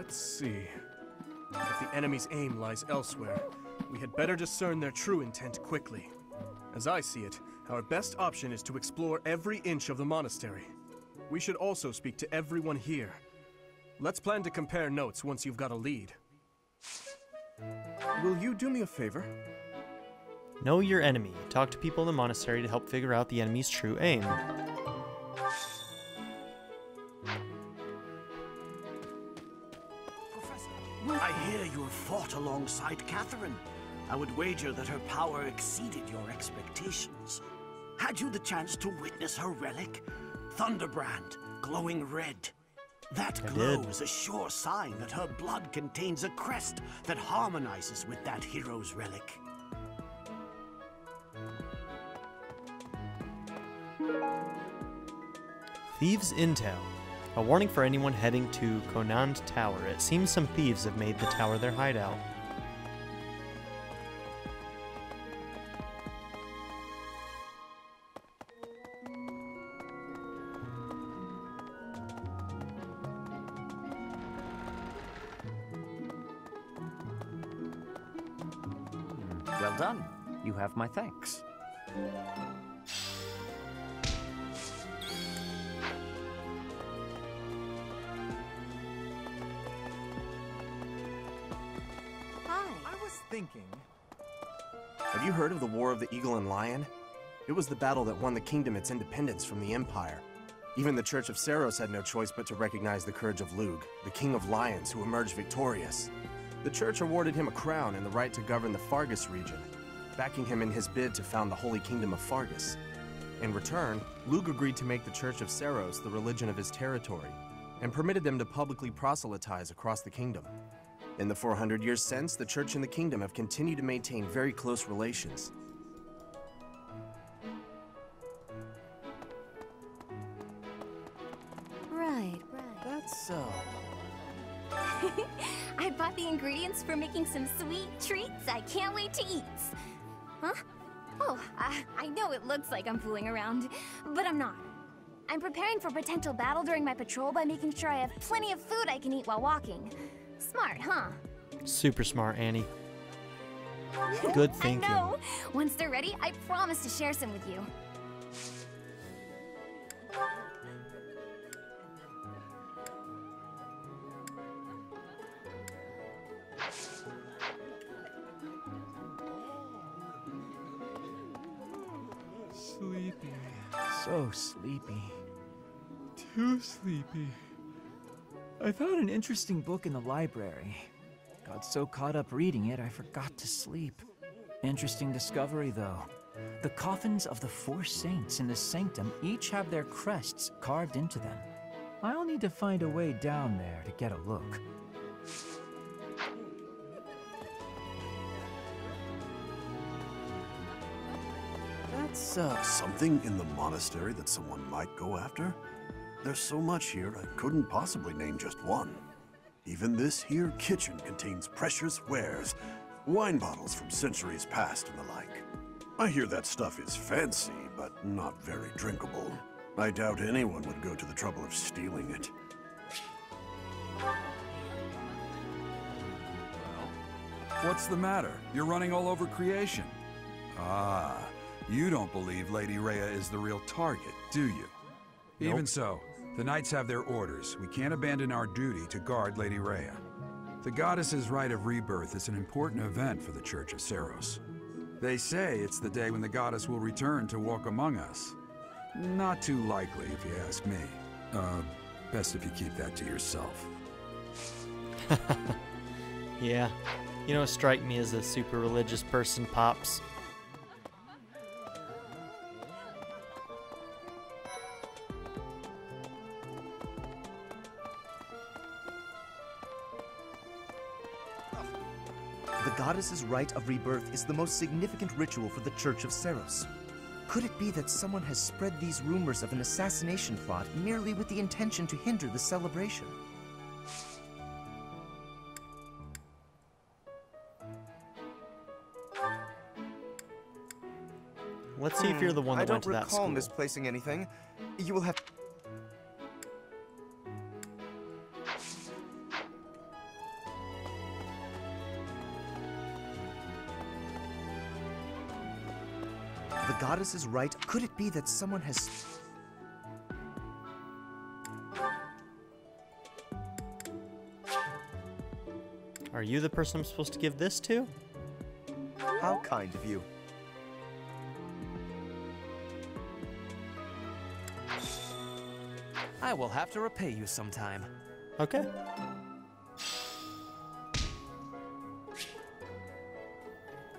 Let's see. If the enemy's aim lies elsewhere, we had better discern their true intent quickly. As I see it, our best option is to explore every inch of the monastery. We should also speak to everyone here. Let's plan to compare notes once you've got a lead. Will you do me a favor? Know your enemy. Talk to people in the monastery to help figure out the enemy's true aim. I hear you have fought alongside Catherine. I would wager that her power exceeded your expectations. Had you the chance to witness her relic? Thunderbrand, glowing red. That glow is a sure sign that her blood contains a crest that harmonizes with that hero's relic. Thieves' Intel. A warning for anyone heading to Conand Tower. It seems some thieves have made the tower their hideout. Well done. You have my thanks. Thinking. Have you heard of the War of the Eagle and Lion? It was the battle that won the kingdom its independence from the Empire. Even the Church of Seiros had no choice but to recognize the courage of Lug, the King of Lions, who emerged victorious. The Church awarded him a crown and the right to govern the Fargus region, backing him in his bid to found the Holy Kingdom of Fargus. In return, Lug agreed to make the Church of Seiros the religion of his territory, and permitted them to publicly proselytize across the kingdom. In the 400 years since, the Church and the Kingdom have continued to maintain very close relations. Right. That's so. I bought the ingredients for making some sweet treats I can't wait to eat. Huh? Oh, I know it looks like I'm fooling around, but I'm not. I'm preparing for potential battle during my patrol by making sure I have plenty of food I can eat while walking. Smart, huh? Super smart, Annie. Good thinking. I know. Once they're ready, I promise to share some with you. Sleepy. So sleepy. Too sleepy. I found an interesting book in the library. Got so caught up reading it, I forgot to sleep. Interesting discovery, though. The coffins of the 4 saints in the sanctum each have their crests carved into them. I'll need to find a way down there to get a look. That's Something in the monastery that someone might go after? There's so much here, I couldn't possibly name just one. Even this here kitchen contains precious wares, wine bottles from centuries past and the like. I hear that stuff is fancy, but not very drinkable. I doubt anyone would go to the trouble of stealing it. What's the matter? You're running all over creation. Ah, you don't believe Lady Rhea is the real target, do you? Nope. Even so, the Knights have their orders. We can't abandon our duty to guard Lady Rhea. The goddess's Rite of Rebirth is an important event for the Church of Seiros. They say it's the day when the goddess will return to walk among us. Not too likely, if you ask me. Best if you keep that to yourself. Yeah. You don't strike me as a super religious person, Pops. The goddess's Rite of Rebirth is the most significant ritual for the Church of Seiros. Could it be that someone has spread these rumors of an assassination plot merely with the intention to hinder the celebration? Let's see if you're the one that went to that I don't recall school. misplacing anything. You will have... goddess's right. Could it be that someone has... Are you the person I'm supposed to give this to? How kind of you. I will have to repay you sometime. Okay.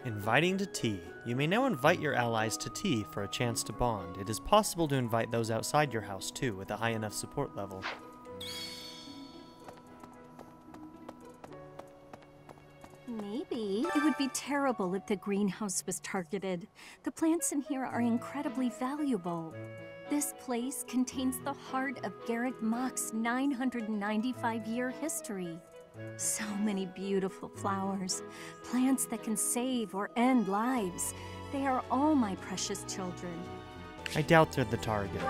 Inviting to tea. You may now invite your allies to tea for a chance to bond. It is possible to invite those outside your house too, with a high enough support level. Maybe. It would be terrible if the greenhouse was targeted. The plants in here are incredibly valuable. This place contains the heart of Garreg Mach's 995-year history. So many beautiful flowers, plants that can save or end lives. They are all my precious children. I doubt they're the target,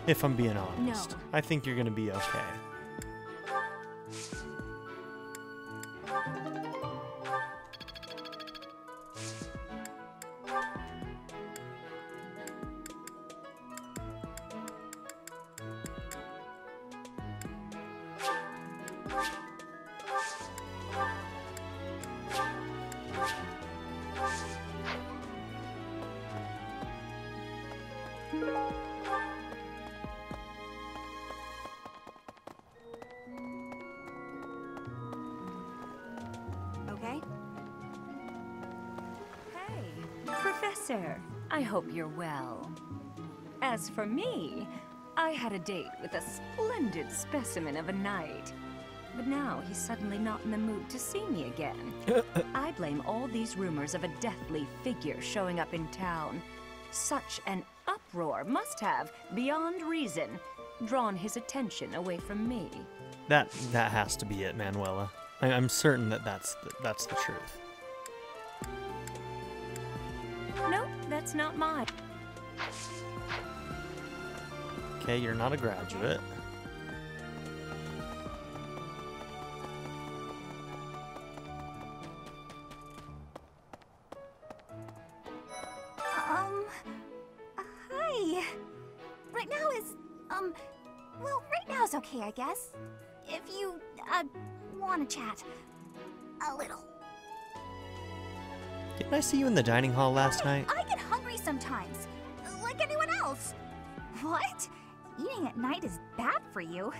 if I'm being honest. No. I think you're gonna be okay. Okay? Hey, Professor. I hope you're well. As for me, I had a date with a splendid specimen of a knight. But now he's suddenly not in the mood to see me again. I blame all these rumors of a deathly figure showing up in town. Such an uproar must have, beyond reason, drawn his attention away from me. That has to be it, Manuela. I'm certain that that's the truth. Nope, that's not mine. Okay, you're not a graduate. Hi. Right now is, well, right now is okay, I guess. If you, want to chat. A little. Didn't I see you in the dining hall last night? I get hungry sometimes, like anyone else. What? Eating at night is bad for you?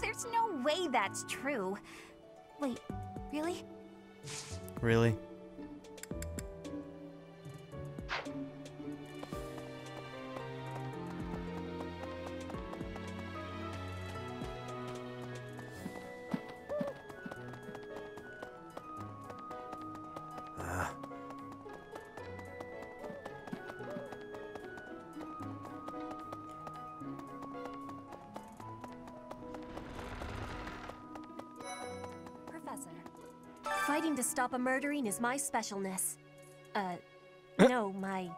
There's no way that's true. Wait, really? Really? Fighting to stop a murdering is my specialness. No, my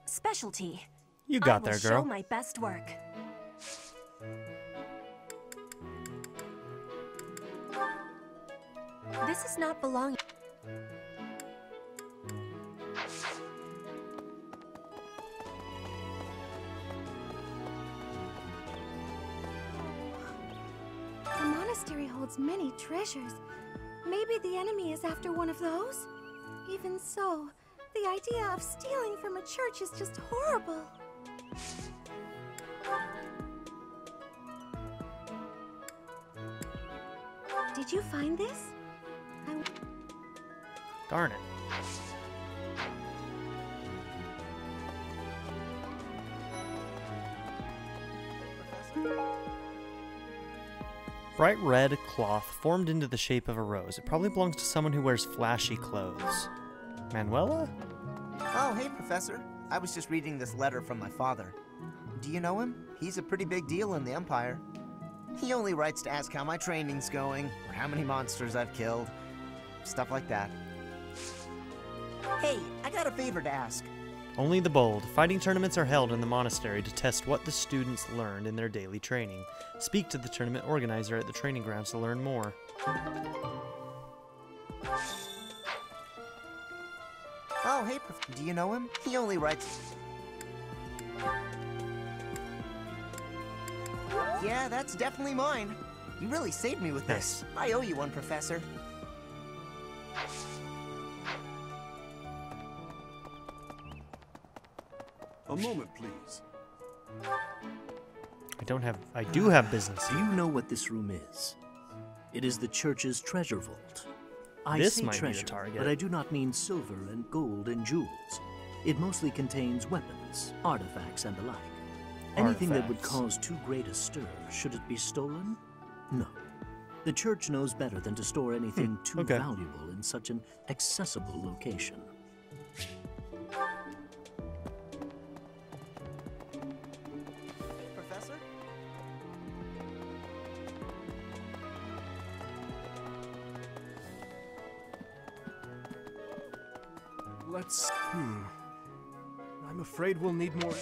specialty. You got I will there, girl. show my best work. This is not belonging. The monastery holds many treasures. Maybe the enemy is after one of those? Even so, the idea of stealing from a church is just horrible. Did you find this? Darn it. Bright red cloth formed into the shape of a rose. It probably belongs to someone who wears flashy clothes. Manuela? Oh, hey, Professor. I was just reading this letter from my father. Do you know him? He's a pretty big deal in the Empire. He only writes to ask how my training's going, or how many monsters I've killed. Stuff like that. Hey, I got a favor to ask. Only the bold. Fighting tournaments are held in the monastery to test what the students learned in their daily training. Speak to the tournament organizer at the training grounds to learn more. Oh, hey, do you know him? He only writes... Yeah, that's definitely mine. You really saved me with this. I owe you one, Professor. A moment, please. I do have business. Do you know what this room is? It is the church's treasure vault. I This say might be the treasure, target. but I do not mean silver and gold and jewels. It mostly contains weapons, artifacts, and the like. Anything that would cause too great a stir, should it be stolen? No. The church knows better than to store anything too valuable in such an accessible location. Professor? Let's... I'm afraid we'll need more...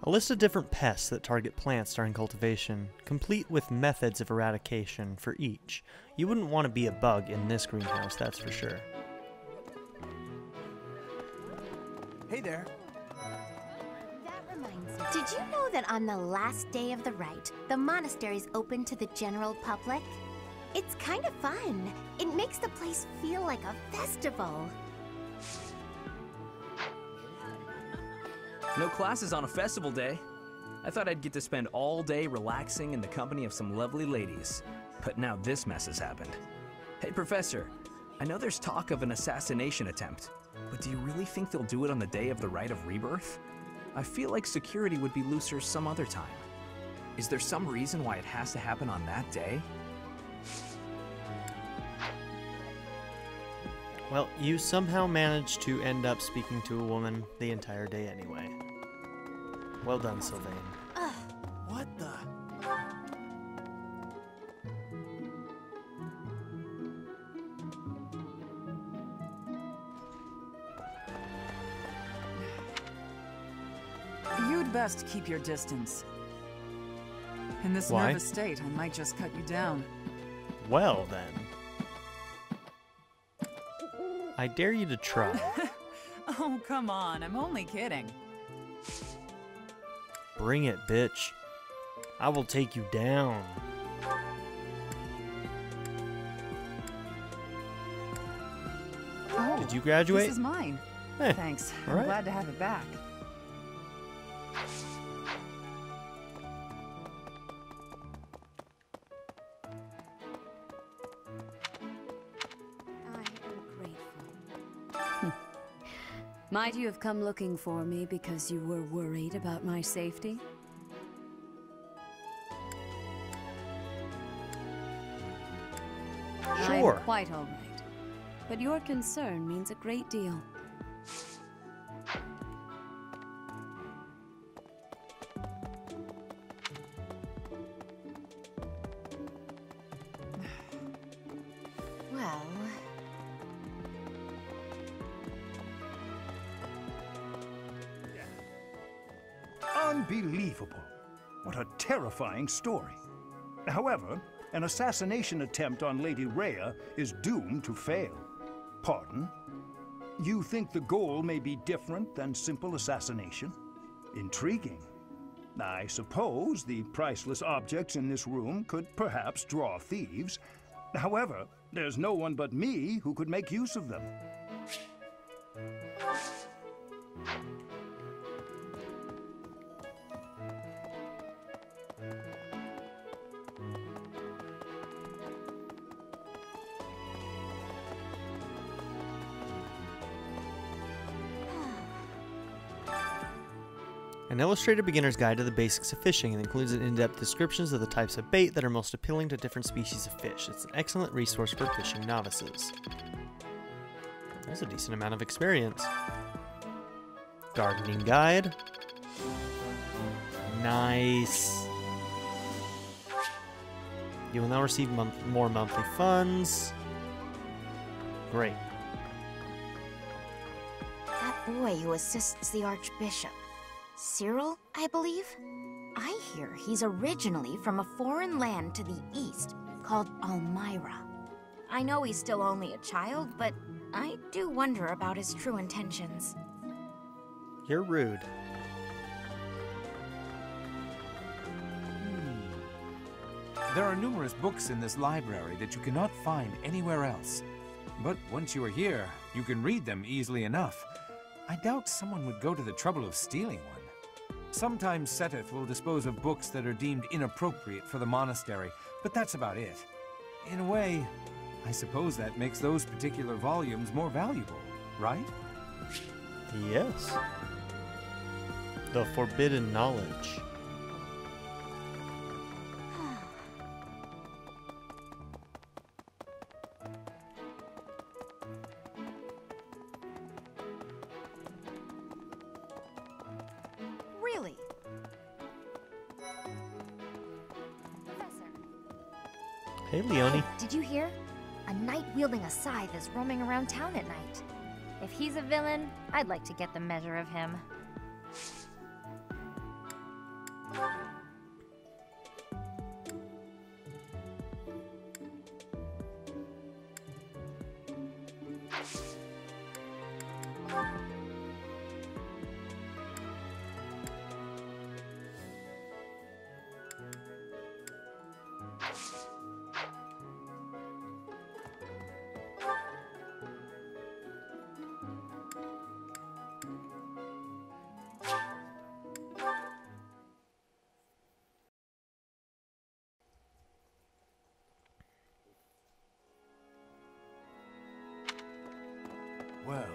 A list of different pests that target plants during cultivation, complete with methods of eradication for each. You wouldn't want to be a bug in this greenhouse, that's for sure. Hey there. That reminds me. Did you know that on the last day of the rite, the monastery's open to the general public? It's kind of fun. It makes the place feel like a festival. No classes on a festival day. I thought I'd get to spend all day relaxing in the company of some lovely ladies. But now this mess has happened. Hey, Professor, I know there's talk of an assassination attempt, but do you really think they'll do it on the day of the Rite of Rebirth? I feel like security would be looser some other time. Is there some reason why it has to happen on that day? Well, you somehow managed to end up speaking to a woman the entire day anyway. Well done, Sylvain. What the? You'd best keep your distance. In this Why? nervous state, I might just cut you down. Well, then. I dare you to try. Oh, come on, I'm only kidding. Bring it, bitch. I will take you down. Oh, Did you graduate? This is mine. Eh, Thanks. all I'm right. glad to have it back. Might you have come looking for me because you were worried about my safety? Sure. I'm quite all right, but your concern means a great deal. Well... Unbelievable. What a terrifying story. However, an assassination attempt on Lady Rhea is doomed to fail. Pardon? You think the goal may be different than simple assassination? Intriguing. I suppose the priceless objects in this room could perhaps draw thieves. However, there's no one but me who could make use of them. An illustrated beginner's guide to the basics of fishing and includes in-depth descriptions of the types of bait that are most appealing to different species of fish. It's an excellent resource for fishing novices. There's a decent amount of experience. Gardening guide. Nice. You will now receive more monthly funds. Great. That boy who assists the Archbishop. Cyril, I believe? I hear he's originally from a foreign land to the east called Almyra. I know he's still only a child, but I do wonder about his true intentions. You're rude. There are numerous books in this library that you cannot find anywhere else. But once you are here, you can read them easily enough. I doubt someone would go to the trouble of stealing one. Sometimes Seteth will dispose of books that are deemed inappropriate for the monastery, but that's about it. In a way, I suppose that makes those particular volumes more valuable, right? Yes. The forbidden knowledge. Really? Hey, Leonie. Did you hear? A knight wielding a scythe is roaming around town at night. If he's a villain, I'd like to get the measure of him. Well,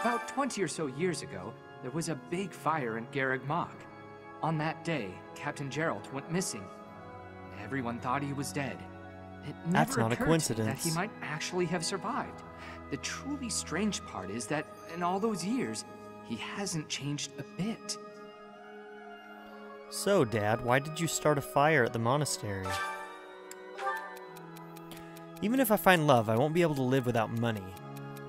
about 20 or so years ago, there was a big fire in Garreg Mach. On that day, Captain Gerald went missing. Everyone thought he was dead. It That's never not a occurred to me coincidence. that he might actually have survived. The truly strange part is that in all those years, he hasn't changed a bit. So, Dad, why did you start a fire at the monastery? Even if I find love, I won't be able to live without money.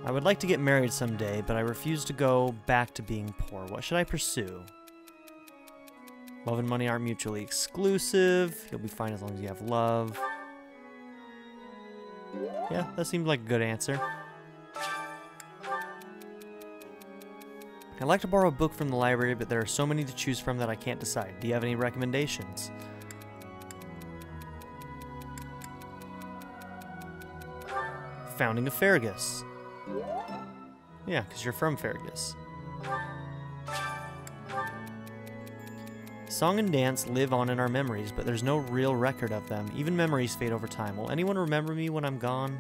I would like to get married someday, but I refuse to go back to being poor. What should I pursue? Love and money aren't mutually exclusive. You'll be fine as long as you have love. Yeah, that seemed like a good answer. I'd like to borrow a book from the library, but there are so many to choose from that I can't decide. Do you have any recommendations? Founding of Fergus. Yeah, because you're from Fergus. Song and dance live on in our memories, but there's no real record of them. Even memories fade over time. Will anyone remember me when I'm gone?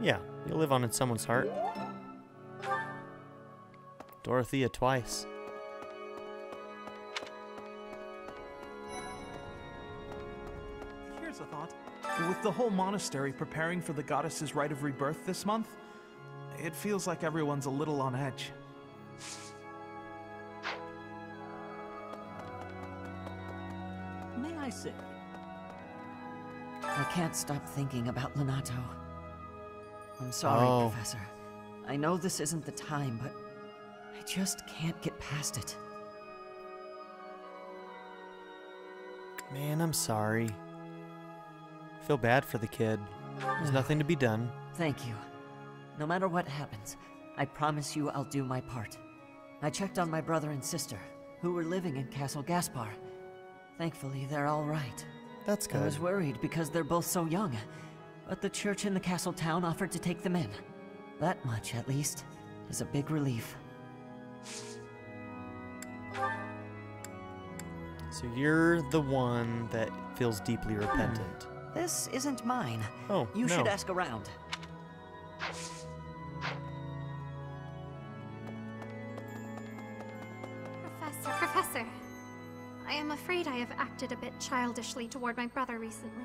Yeah, you'll live on in someone's heart. Dorothea twice. Here's a thought. With the whole monastery preparing for the goddess's Rite of Rebirth this month, it feels like everyone's a little on edge. May I say? I can't stop thinking about Lonato. I'm sorry, Professor. I know this isn't the time, but I just can't get past it. Man, I'm sorry. I feel bad for the kid. There's nothing to be done. Thank you. No matter what happens, I promise you I'll do my part. I checked on my brother and sister, who were living in Castle Gaspar. Thankfully, they're all right. That's good. I was worried because they're both so young, but the church in the castle town offered to take them in. That much, at least, is a big relief. So you're the one that feels deeply repentant. This isn't mine. Oh, You should ask around. Professor, I am afraid I have acted a bit childishly toward my brother recently.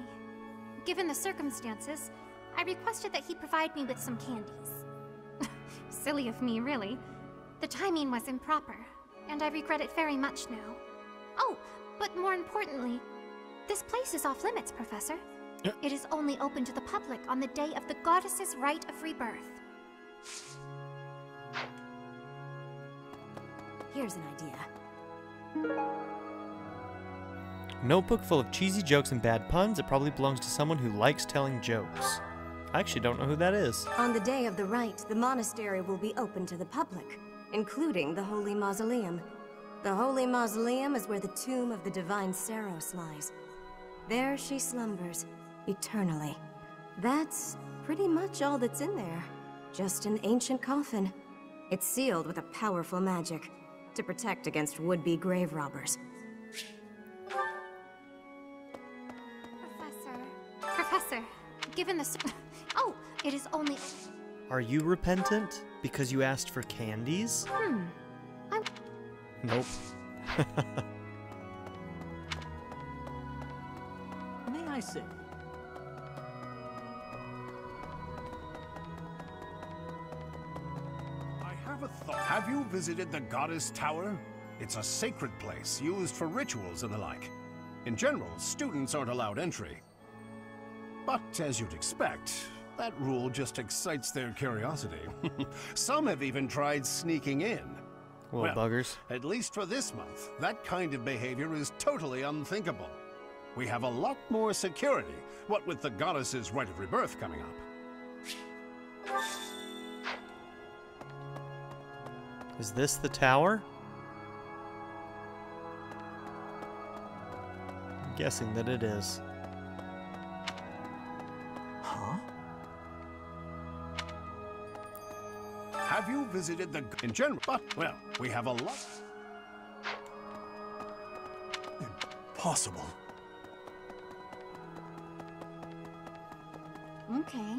Given the circumstances, I requested that he provide me with some candies. Silly of me, really. The timing was improper, and I regret it very much now. Oh, but more importantly, this place is off limits, Professor. It is only open to the public on the day of the goddess's Rite of Rebirth. Here's an idea. Notebook full of cheesy jokes and bad puns. It probably belongs to someone who likes telling jokes. I actually don't know who that is. On the day of the rite, the monastery will be open to the public, including the Holy Mausoleum. The Holy Mausoleum is where the tomb of the divine Seros lies. There she slumbers, eternally. That's pretty much all that's in there. Just an ancient coffin. It's sealed with a powerful magic to protect against would-be grave robbers. Professor, given the... Oh, it is only... Are you repentant because you asked for candies? Nope. May I say? I have a thought. Have you visited the Goddess Tower? It's a sacred place used for rituals and the like. In general, students aren't allowed entry. But as you'd expect, that rule just excites their curiosity. Some have even tried sneaking in. Well, buggers. At least for this month, that kind of behavior is totally unthinkable. We have a lot more security, what with the Goddess's Rite of Rebirth coming up. Is this the tower? I'm guessing that it is. Huh? Have you visited the... In general, but, well, we have a lot... Impossible. Okay.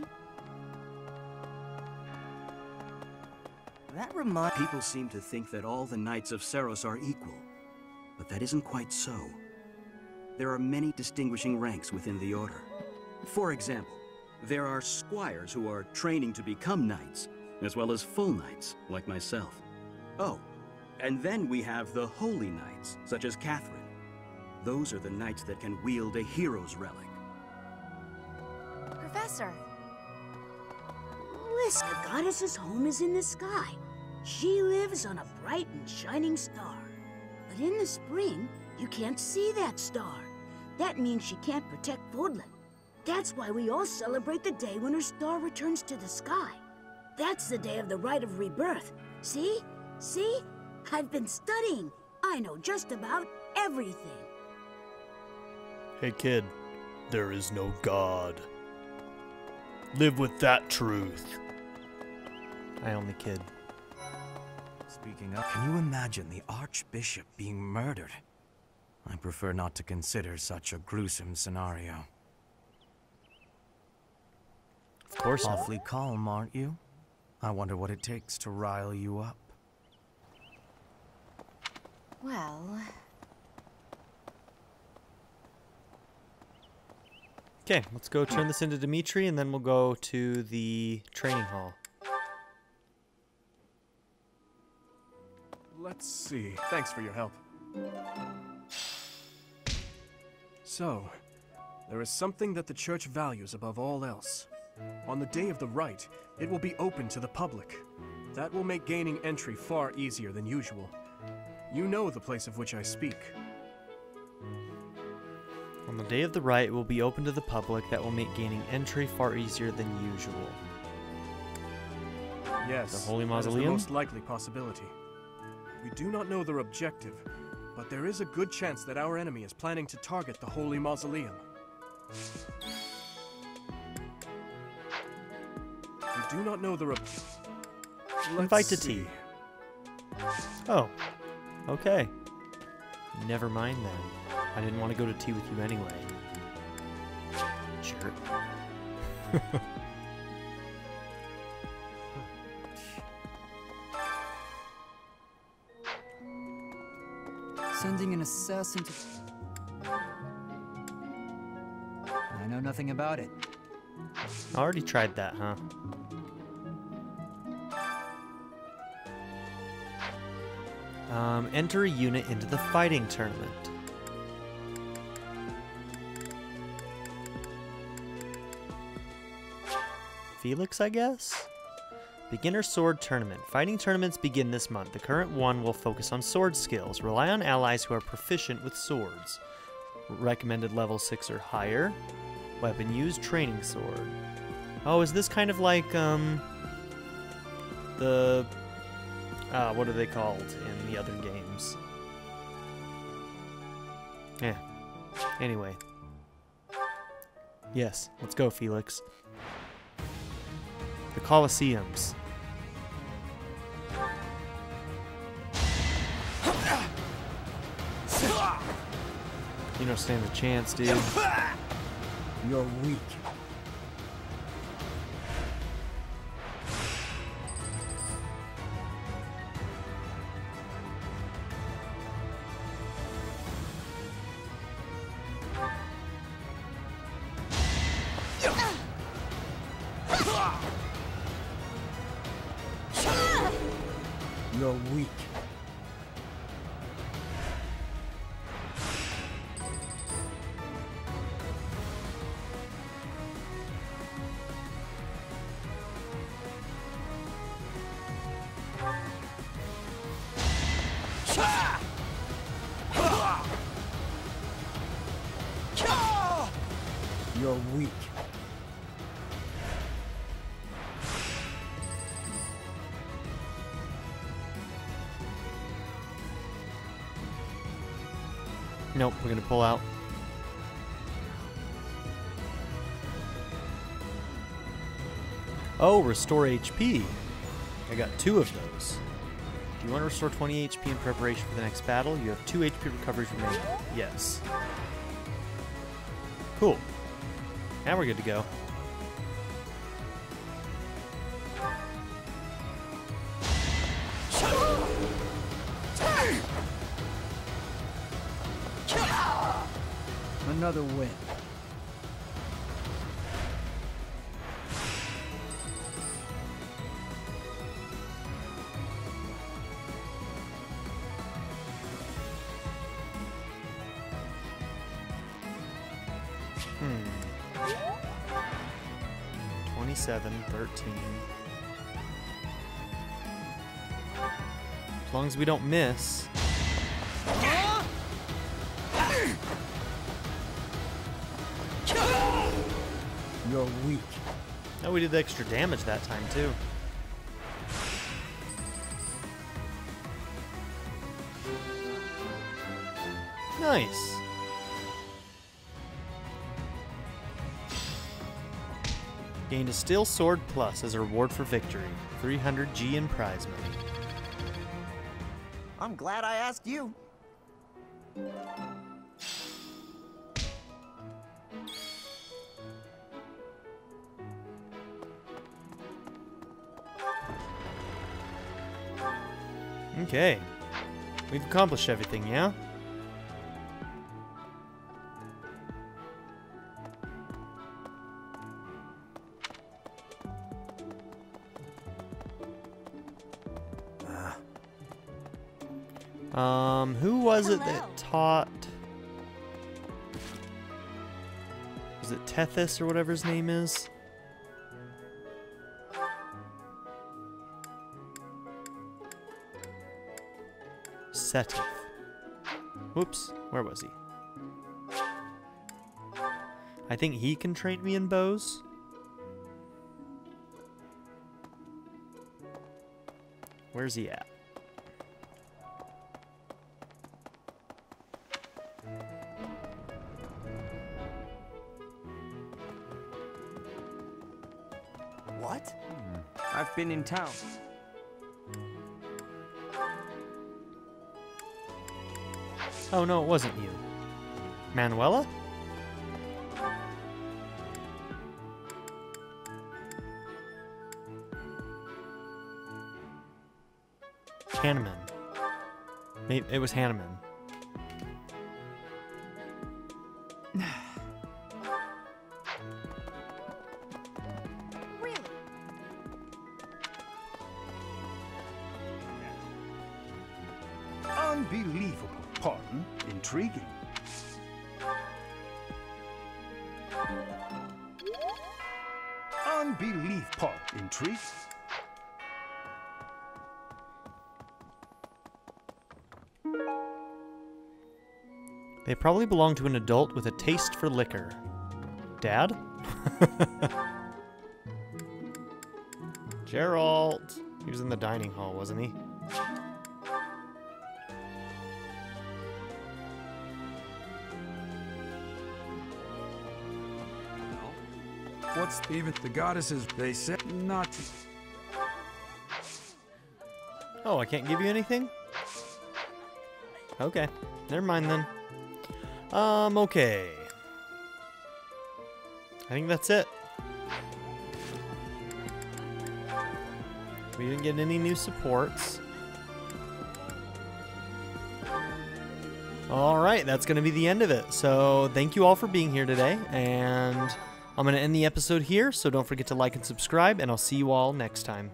That reminds... People seem to think that all the Knights of Seros are equal, but that isn't quite so. There are many distinguishing ranks within the Order. For example, there are squires who are training to become knights, as well as full knights, like myself. Oh, and then we have the holy knights, such as Catherine. Those are the knights that can wield a hero's relic. Professor, listen, the goddess's home is in the sky. She lives on a bright and shining star. But in the spring, you can't see that star. That means she can't protect Fodlan. That's why we all celebrate the day when her star returns to the sky. That's the day of the Rite of Rebirth. See? See? I've been studying. I know just about everything. Hey kid, there is no God. Live with that truth. I only kid. Speaking of, can you imagine the Archbishop being murdered? I prefer not to consider such a gruesome scenario. Of course not. Awfully calm, aren't you? I wonder what it takes to rile you up. Well... Okay, let's go turn this into Dimitri, and then we'll go to the training hall. Let's see. Thanks for your help. So, there is something that the Church values above all else. On the day of the rite, it will be open to the public. That will make gaining entry far easier than usual. You know the place of which I speak. On the day of the rite, it will be open to the public. That will make gaining entry far easier than usual. Yes, the Holy that Mausoleum? is the most likely possibility. We do not know their objective, but there is a good chance that our enemy is planning to target the Holy Mausoleum. We do not know their Invite to tea. Oh, okay. Never mind then. I didn't want to go to tea with you anyway. Jerk. Sending an assassin to... I know nothing about it. I already tried that, huh? Enter a unit into the fighting tournament. Felix, I guess? Beginner Sword Tournament. Fighting tournaments begin this month. The current one will focus on sword skills. Rely on allies who are proficient with swords. recommended level 6 or higher. Weapon used, training sword. Oh, is this kind of like, the... what are they called in the other games? Yeah. Anyway. Yes, let's go, Felix. The Colosseums. You don't stand a chance, dude. You're weak. You're weak. You're weak. Nope, we're gonna pull out. Oh, restore HP. I got 2 of those. Do you want to restore 20 HP in preparation for the next battle? You have 2 HP recoveries remaining. Yes. Cool. Now we're good to go. Another win. Hmm. 27, 13. As long as we don't miss. You're weak. Oh, we did the extra damage that time, too. Nice. Gained a Steel Sword Plus as a reward for victory. 300 G in prize money. I'm glad I asked you. Okay. We've accomplished everything, yeah? Who was it that taught... Was it Tethys or whatever his name is? Seteth. Whoops, where was he? I think he can train me in bows. Where's he at? What? I've been in town. Oh no, it wasn't you. Manuela? Hanneman. Maybe it was Hanneman. Unbelievable. Pardon? Intriguing. Unbelief part. Intrigue. They probably belong to an adult with a taste for liquor. Dad? Gerald! He was in the dining hall, wasn't he? What's even the goddesses? They said not to. Oh, I can't give you anything? Okay. Never mind then. Okay. I think that's it. We didn't get any new supports. Alright, that's going to be the end of it. So, thank you all for being here today, and I'm going to end the episode here, so don't forget to like and subscribe, and I'll see you all next time.